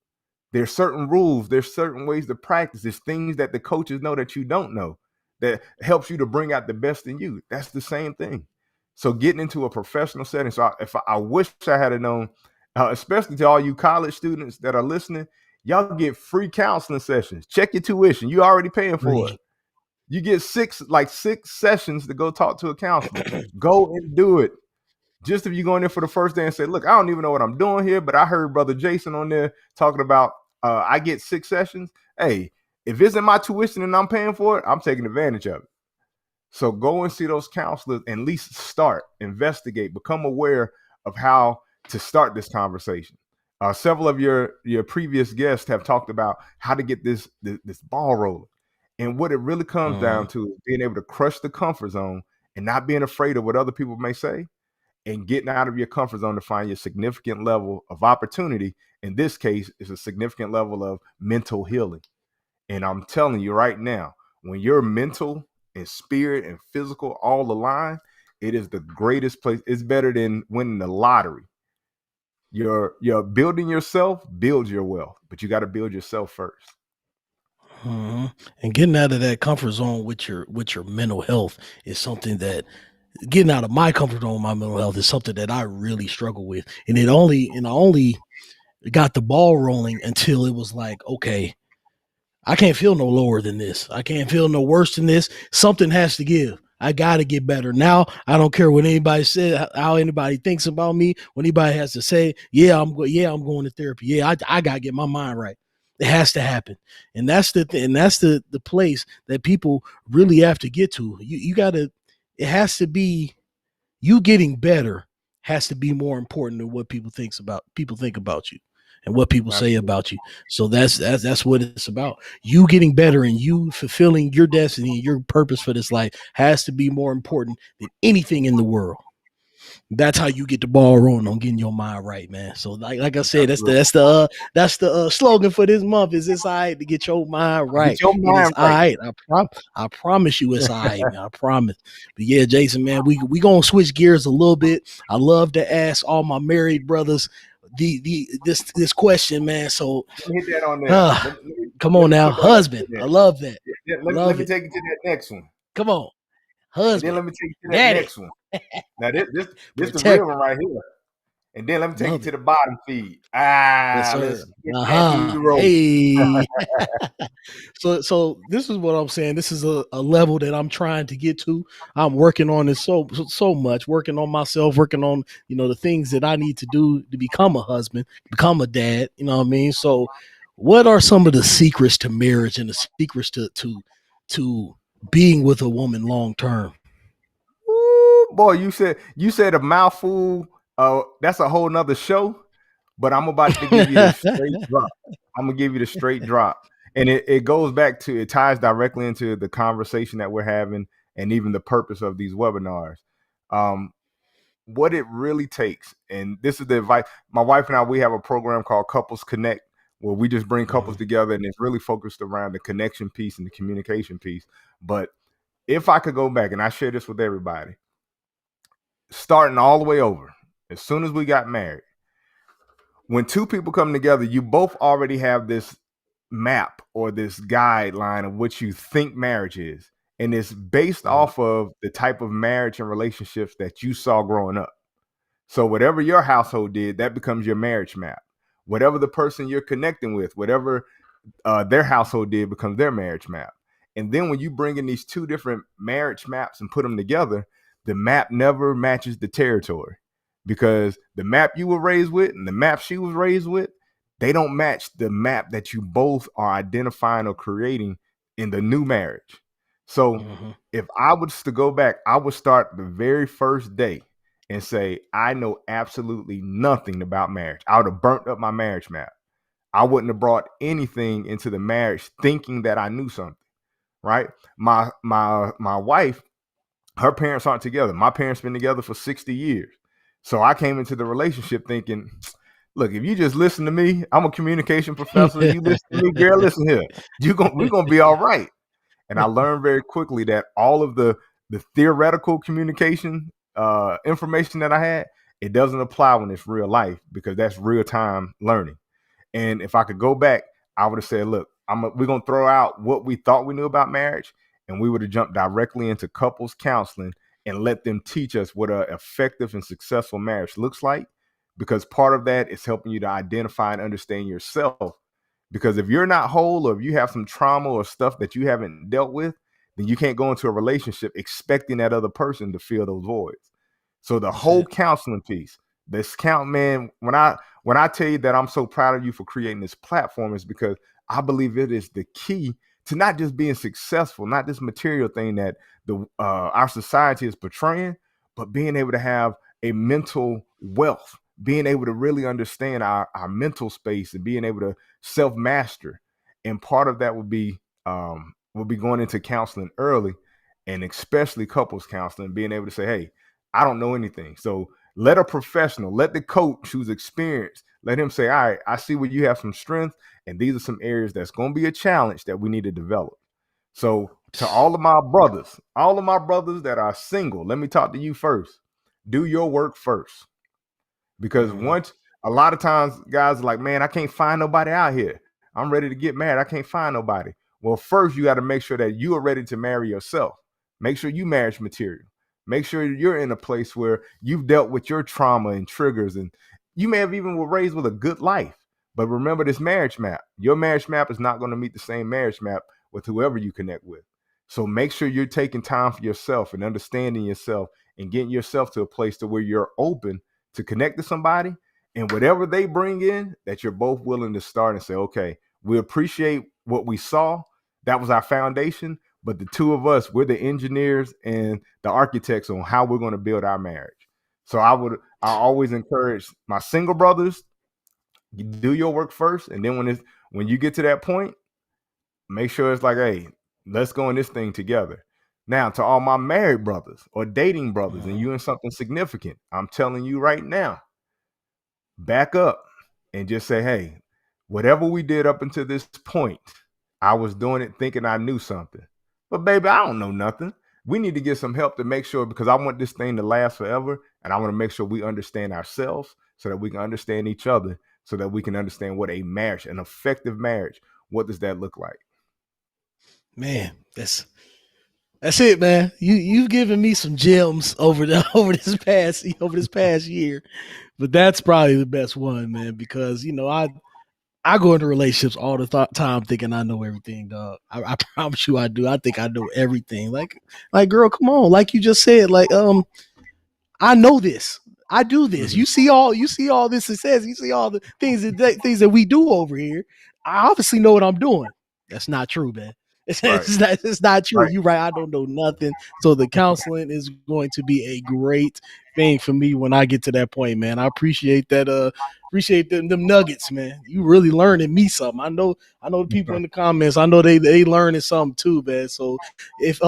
There's certain rules, there's certain ways to practice. There's things that the coaches know that you don't know that helps you to bring out the best in you. That's the same thing. So getting into a professional setting. So I wish I had known, especially to all you college students that are listening, y'all get free counseling sessions. Check your tuition. You already paying for it. Free. You get six sessions to go talk to a counselor. Go and do it. Just if you go in there for the first day and say, look, I don't even know what I'm doing here, but I heard Brother Jason on there talking about I get 6 sessions. Hey, if it's in my tuition and I'm paying for it, I'm taking advantage of it. So go and see those counselors and at least start, investigate, become aware of how to start this conversation. Several of your previous guests have talked about how to get this ball rolling. And what it really comes down to is being able to crush the comfort zone and not being afraid of what other people may say, and getting out of your comfort zone to find your significant level of opportunity. In this case, it's a significant level of mental healing. And I'm telling you right now, when your mental and spirit and physical all align, it is the greatest place. It's better than winning the lottery. You're building yourself, builds your wealth, but you got to build yourself first. And getting out of that comfort zone with your mental health is something that, getting out of my comfort zone, my mental health is something that I really struggle with. And I only got the ball rolling until it was like, okay, I can't feel no lower than this. I can't feel no worse than this. Something has to give. I got to get better. Now, I don't care what anybody said, how anybody thinks about me, what anybody has to say. I'm going to therapy. Yeah, I got to get my mind right. It has to happen. And that's the place that people really have to get to. You got to, it has to be, you getting better has to be more important than what people think about you and what people say about you. So that's what it's about. You getting better and you fulfilling your destiny and your purpose for this life has to be more important than anything in the world. That's how you get the ball rolling on getting your mind right, man. So like I said, that's the slogan for this month. Is it's all right to get your mind right. Get your It mind is all right. I promise you it's all right, man. I promise. But yeah, Jason, man, we gonna switch gears a little bit. I love to ask all my married brothers this question, man. So hit that on there. come on now, husband. I love that. Let me take you to that next one. Come on, husband. And then let me take you to that next one. Now this the real one right here. And then let me take you to the bottom feed. Yes, let's get that hey. So this is what I'm saying. This is a level that I'm trying to get to. I'm working on this so much, working on myself, working on, the things that I need to do to become a husband, become a dad, you know what I mean? So what are some of the secrets to marriage and the secrets to being with a woman long term? Boy, you said a mouthful. That's a whole nother show, but I'm about to give you the straight drop. I'm gonna give you the straight drop. And it goes back to, it ties directly into the conversation that we're having and even the purpose of these webinars. What it really takes, and this is the advice. My wife and I, we have a program called Couples Connect, where we just bring couples together, and it's really focused around the connection piece and the communication piece. But if I could go back, and I share this with everybody, starting all the way over, as soon as we got married, when two people come together, you both already have this map or this guideline of what you think marriage is. And it's based off of the type of marriage and relationships that you saw growing up. So whatever your household did, that becomes your marriage map. Whatever the person you're connecting with, whatever their household did, becomes their marriage map. And then when you bring in these two different marriage maps and put them together, the map never matches the territory, because the map you were raised with and the map she was raised with, they don't match the map that you both are identifying or creating in the new marriage. So if I was to go back, I would start the very first day and say, I know absolutely nothing about marriage. I would have burnt up my marriage map. I wouldn't have brought anything into the marriage thinking that I knew something, right? My wife, her parents aren't together. My parents been together for 60 years. So I came into the relationship thinking, look, if you just listen to me, I'm a communication professor. You listen to me, girl, listen here. We're going to be all right. And I learned very quickly that all of the theoretical communication information that I had, it doesn't apply when it's real life, because that's real time learning. And if I could go back, I would have said, look, we're going to throw out what we thought we knew about marriage, and we would have jumped directly into couples counseling and let them teach us what an effective and successful marriage looks like, because part of that is helping you to identify and understand yourself. Because if you're not whole, or if you have some trauma or stuff that you haven't dealt with, then you can't go into a relationship expecting that other person to fill those voids. So the whole counseling piece, this man, when I tell you that I'm so proud of you for creating this platform, is because I believe it is the key to not just being successful, not this material thing that our society is portraying, but being able to have a mental wealth, being able to really understand our mental space, and being able to self-master. And part of that would be will be going into counseling early, and especially couples counseling, being able to say, hey, I don't know anything. So let a professional, let the coach who's experienced, let him say, all right, I see where you have some strength, and these are some areas that's going to be a challenge that we need to develop. So to all of my brothers that are single, let me talk to you first. Do your work first. Because once a lot of times guys are like, man, I can't find nobody out here. I'm ready to get married. I can't find nobody. Well, first you got to make sure that you are ready to marry yourself. Make sure you marriage material. Make sure you're in a place where you've dealt with your trauma and triggers, and you may have even were raised with a good life. But remember this marriage map. Your marriage map is not going to meet the same marriage map with whoever you connect with. So make sure you're taking time for yourself and understanding yourself and getting yourself to a place to where you're open to connect to somebody, and whatever they bring in, that you're both willing to start and say, okay, we appreciate what we saw. That was our foundation. But the two of us, we're the engineers and the architects on how we're going to build our marriage. So I always encourage my single brothers, you do your work first. And then when you get to that point, make sure it's like, hey, let's go in this thing together. Now, to all my married brothers or dating brothers, and you in something significant, I'm telling you right now, back up and just say, hey, whatever we did up until this point, I was doing it thinking I knew something. But baby, I don't know nothing. We need to get some help to make sure, because I want this thing to last forever. And I want to make sure we understand ourselves so that we can understand each other, so that we can understand what a marriage, an effective marriage, what does that look like? Man, that's it, man. You've given me some gems over over this past year, but that's probably the best one, man. Because I go into relationships all the time thinking I know everything, dog. I promise you I do. I think I know everything. Like, girl, come on. Like you just said, I know this. I do this. You see all this success. You see all the things that we do over here. I obviously know what I'm doing. That's not true, man. Right. It's not true. Right. You're right. I don't know nothing. So the counseling is going to be a great thing for me when I get to that point, man. I appreciate that. Appreciate them nuggets, man. You really learning me something. I know the people in the comments. I know they learning something too, man. So if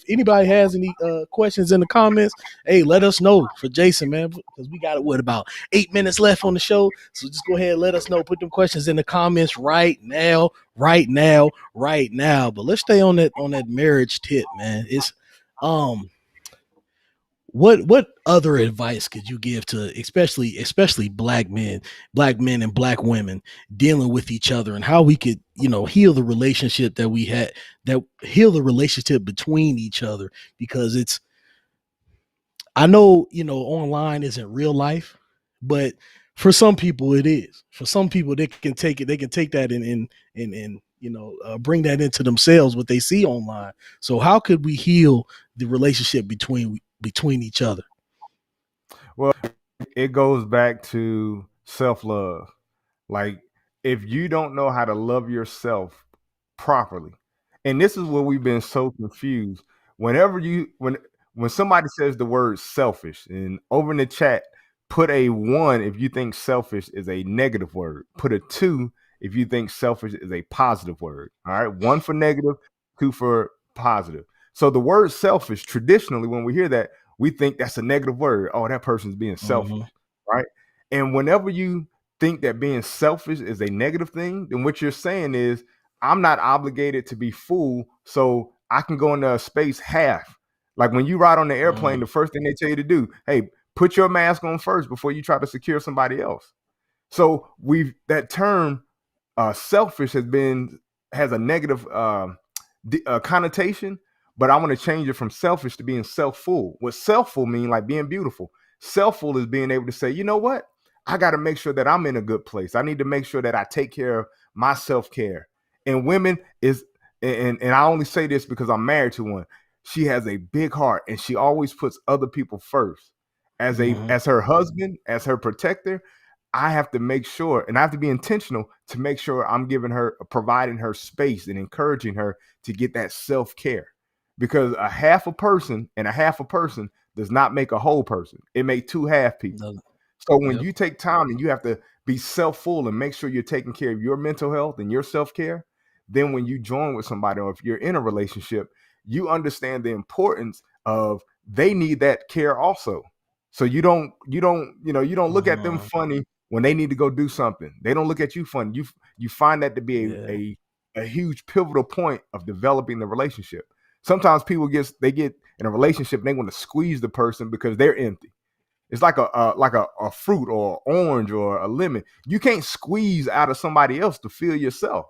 anybody has any questions in the comments, hey, let us know for Jason, man, because we got about 8 minutes left on the show. So just go ahead and let us know. Put them questions in the comments right now. But let's stay on that marriage tip, man. It's what other advice could you give to especially black men and black women dealing with each other, and how we could heal the relationship heal the relationship between each other? Because I know online isn't real life, but for some people it is. For some people they can take that and bring that into themselves, what they see online. So how could we heal the relationship between each other? Well, it goes back to self-love. Like, if you don't know how to love yourself properly, and this is where we've been so confused. Whenever when somebody says the word selfish, and over in the chat, put a 1 if you think selfish is a negative word. Put a 2 if you think selfish is a positive word. All right, 1 for negative, 2 for positive. So the word selfish, traditionally, when we hear that, we think that's a negative word. Oh, that person's being selfish, right? And whenever you think that being selfish is a negative thing, then what you're saying is, I'm not obligated to be full, so I can go into a space half. Like when you ride on the airplane, the first thing they tell you to do, hey, put your mask on first before you try to secure somebody else. So that term selfish has a negative connotation, but I want to change it from selfish to being self-full. What self-full mean, like being beautiful. Self-full is being able to say, you know what? I got to make sure that I'm in a good place. I need to make sure that I take care of my self-care. And women and I only say this because I'm married to one. She has a big heart, and she always puts other people first. As her husband, as her protector, I have to make sure, and I have to be intentional to make sure I'm providing her space and encouraging her to get that self-care. Because a half a person and a half a person does not make a whole person. It makes 2 half people. So when you take time and you have to be self-full and make sure you're taking care of your mental health and your self-care, then when you join with somebody, or if you're in a relationship, you understand the importance of they need that care also. So you don't look at them funny when they need to go do something. They don't look at you funny. You find that to be a huge pivotal point of developing the relationship. Sometimes people get in a relationship and they want to squeeze the person because they're empty. It's like a fruit or orange or a lemon. You can't squeeze out of somebody else to fill yourself.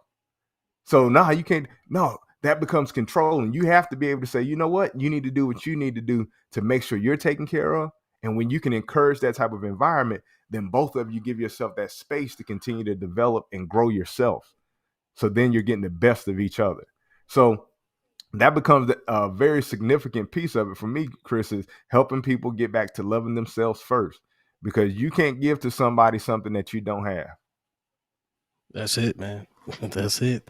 So now you can't. No, that becomes controlling. You have to be able to say, you know what, you need to do what you need to do to make sure you're taken care of. And when you can encourage that type of environment, then both of you give yourself that space to continue to develop and grow yourself. So then you're getting the best of each other. So that becomes a very significant piece of it for me, Chris, is helping people get back to loving themselves first, because you can't give to somebody something that you don't have. That's it, man. That's it.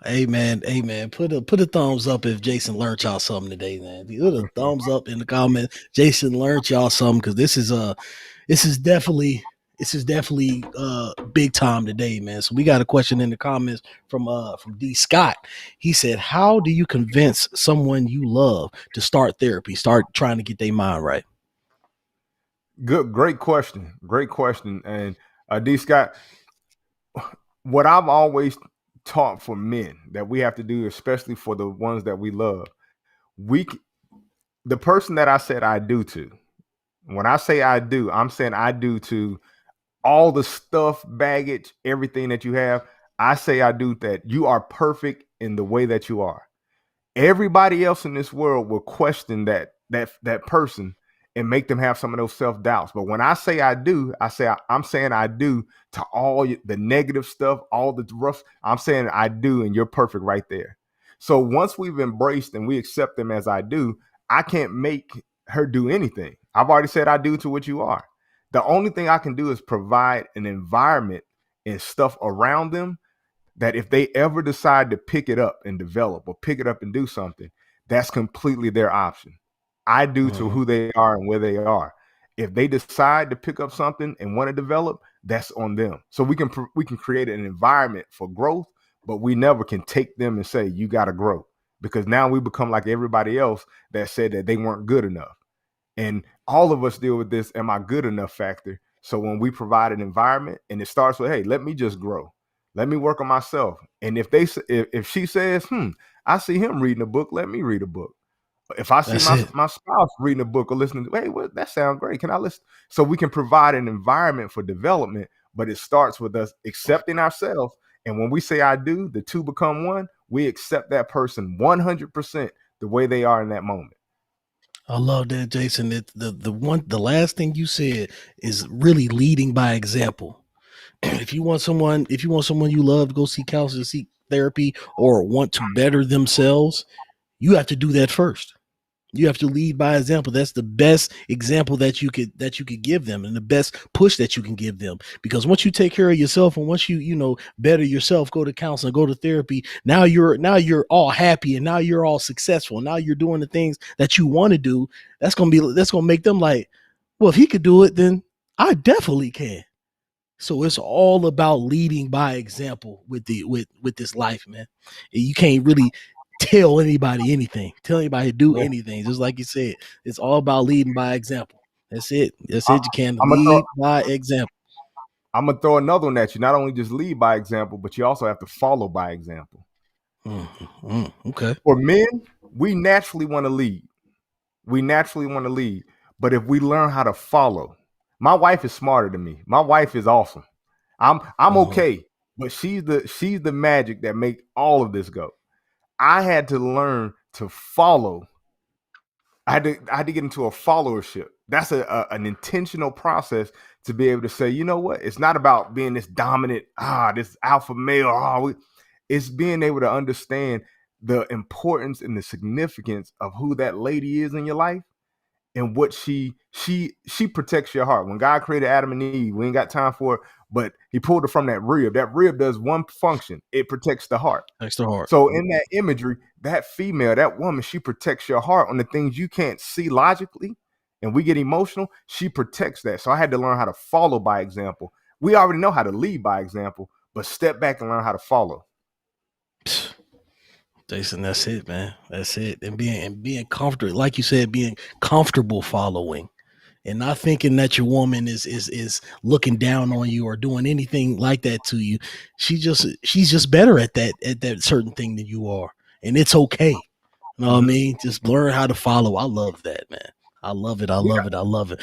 Amen. Amen. Put a thumbs up if Jason learned y'all something today, man. Put a thumbs up in the comment. Jason learned y'all something, because this is definitely big time today, man. So we got a question in the comments from D Scott. He said, how do you convince someone you love to start therapy, start trying to get their mind right? Great question. And D Scott, what I've always taught for men that we have to do, especially for the ones that we love, the person that I said I do to, when I say I do, I'm saying I do to all the stuff, baggage, everything that you have. I say I do that. You are perfect in the way that you are. Everybody else in this world will question that person and make them have some of those self-doubts. But when I say I do, I'm saying I do to all the negative stuff, all the rough. I'm saying I do, and you're perfect right there. So once we've embraced and we accept them as I do, I can't make her do anything. I've already said I do to what you are. The only thing I can do is provide an environment and stuff around them that if they ever decide to pick it up and develop, or pick it up and do something, that's completely their option. I do to who they are and where they are. If they decide to pick up something and want to develop, that's on them. So we can create an environment for growth, but we never can take them and say, you got to grow, because now we become like everybody else that said that they weren't good enough. And all of us deal with this am I good enough factor. So when we provide an environment, and it starts with, hey, let me just grow. Let me work on myself. And if she says, I see him reading a book, let me read a book. If I see my spouse reading a book or listening to, hey, well, that sounds great. Can I listen? So we can provide an environment for development, but it starts with us accepting ourselves. And when we say I do, the two become one. We accept that person 100% the way they are in that moment. I love that, Jason. The last thing you said is really leading by example. If you want someone you love to go seek counseling, seek therapy, or want to better themselves, you have to do that first. You have to lead by example. That's the best example that you could give them, and the best push that you can give them. Because once you take care of yourself, and once you better yourself, go to counseling, go to therapy, now you're all happy, and now you're all successful. Now you're doing the things that you want to do. That's gonna make them like, well, if he could do it, then I definitely can. So it's all about leading by example with this life, man. You can't really tell anybody to do anything. Just like you said, it's all about leading by example. That's it. You can lead by example. I'm gonna throw another one at you. Not only just lead by example, but you also have to follow by example. Okay. For men, we naturally want to lead. But if we learn how to follow, my wife is smarter than me. My wife is awesome. I'm okay, but she's the magic that make all of this go. I had to learn to follow. I had to get into a followership. That's an intentional process to be able to say, you know what? It's not about being this dominant, this alpha male. It's being able to understand the importance and the significance of who that lady is in your life, and what she protects your heart. When God created Adam and Eve, we ain't got time for it, but he pulled it from that rib. That rib does one function. It protects the heart. So in that imagery, that female, that woman, she protects your heart on the things you can't see logically, and we get emotional. She protects that. So I had to learn how to follow by example. We already know how to lead by example, but step back and learn how to follow. Jason, that's it, man. That's it. And being comfortable, like you said, being comfortable following and not thinking that your woman is looking down on you or doing anything like that to you. She's just better at that certain thing than you are. And it's okay. You know what I Mhm. mean? Just learn how to follow. I love that, man. I love it. I We love got it. I love it.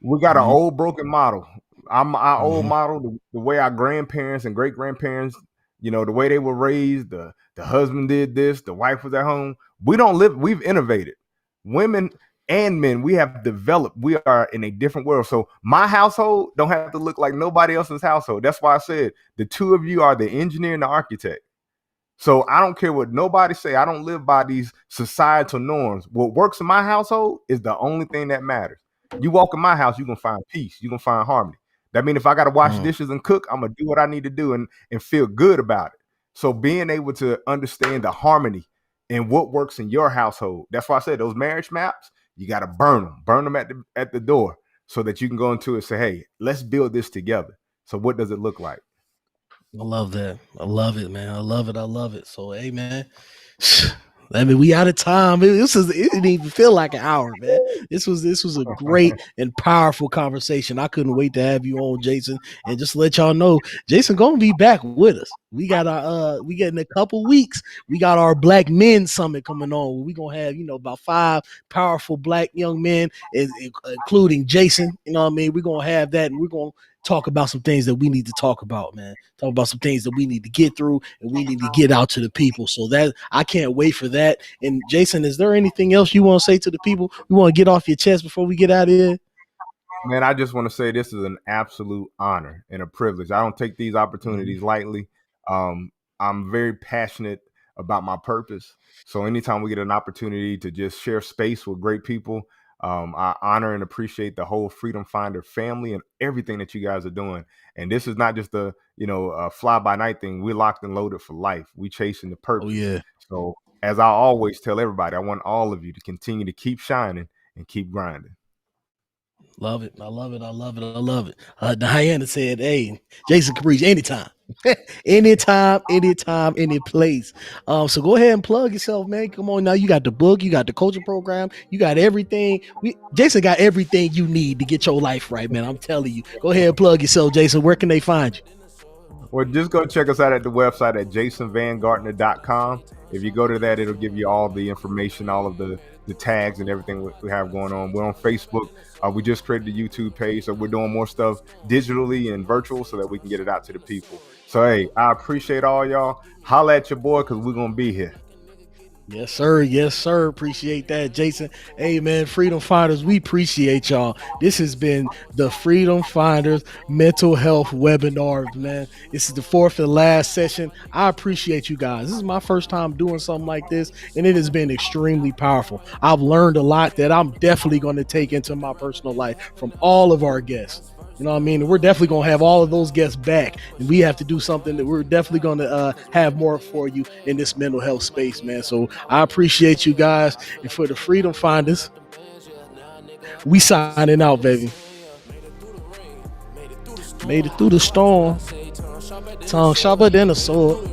we got an Mhm, old broken model. Our old mhm. model, the way our grandparents and great grandparents, the way they were raised, the husband did this, the wife was at home. We don't live, we've innovated. Women and men, we have developed. We are in a different world. So my household don't have to look like nobody else's household. That's why I said the two of you are the engineer and the architect. So I don't care what nobody say. I don't live by these societal norms. What works in my household is the only thing that matters. You walk in my house, you're gonna find peace. You're gonna find harmony. That means if I gotta wash Mm. dishes and cook, I'm gonna do what I need to do and feel good about it. So being able to understand the harmony and what works in your household. That's why I said those marriage maps, you gotta burn them at the door so that you can go into it and say, hey, let's build this together. So what does it look like? I love that. I love it, man. I love it. I love it. So, hey, man. I mean, we out of time. It didn't even feel like an hour, man. This was a great and powerful conversation. I couldn't wait to have you on, Jason. And just to let y'all know, Jason gonna be back with us. We got in a couple weeks. We got our Black Men Summit coming on. We gonna have about 5 powerful Black young men, including Jason. You know what I mean? We're gonna have that, and we're gonna talk about some things that we need to talk about, man. Talk about some things that we need to get through and we need to get out to the people. So that I can't wait for that. And Jason, is there anything else you want to say to the people? You want to get off your chest before we get out of here? Man, I just want to say this is an absolute honor and a privilege. I don't take these Mhm. opportunities lightly. Um, I'm very passionate about my purpose. So anytime we get an opportunity to just share space with great people, I honor and appreciate the whole Freedom Finder family and everything that you guys are doing. And this is not just a fly by night thing. We're locked and loaded for life. We chasing the Oh purpose. yeah. So as I always tell everybody, I want all of you to continue to keep shining and keep grinding. Love it. I love it. I love it. I love it. Diana said, hey, Jason can preach anytime. Anytime, any place. So go ahead and plug yourself, man. Come on now. You got the book, you got the coaching program, you got everything. Jason got everything you need to get your life right, man. I'm telling you. Go ahead and plug yourself, Jason. Where can they find you? Well, just go check us out at the website at jasonvangardner.com. If you go to that, it'll give you all the information, all of the tags and everything we have going on. We're on Facebook. We just created a YouTube page, so we're doing more stuff digitally and virtual so that we can get it out to the people. So, hey, I appreciate all y'all. Holla at your boy because we're going to be here. Yes, sir. Yes, sir. Appreciate that, Jason. Hey, man, Freedom Finders, we appreciate y'all. This has been the Freedom Finders Mental Health Webinar, man. This is the 4th and last session. I appreciate you guys. This is my first time doing something like this, and it has been extremely powerful. I've learned a lot that I'm definitely going to take into my personal life from all of our guests. You know what I mean? We're definitely going to have all of those guests back, and we have to do something that we're definitely going to have more for you in this mental health space, man. So I appreciate you guys. And for the Freedom Finders, we signing out, baby. Made it through the storm. Tongue sharper than a sword.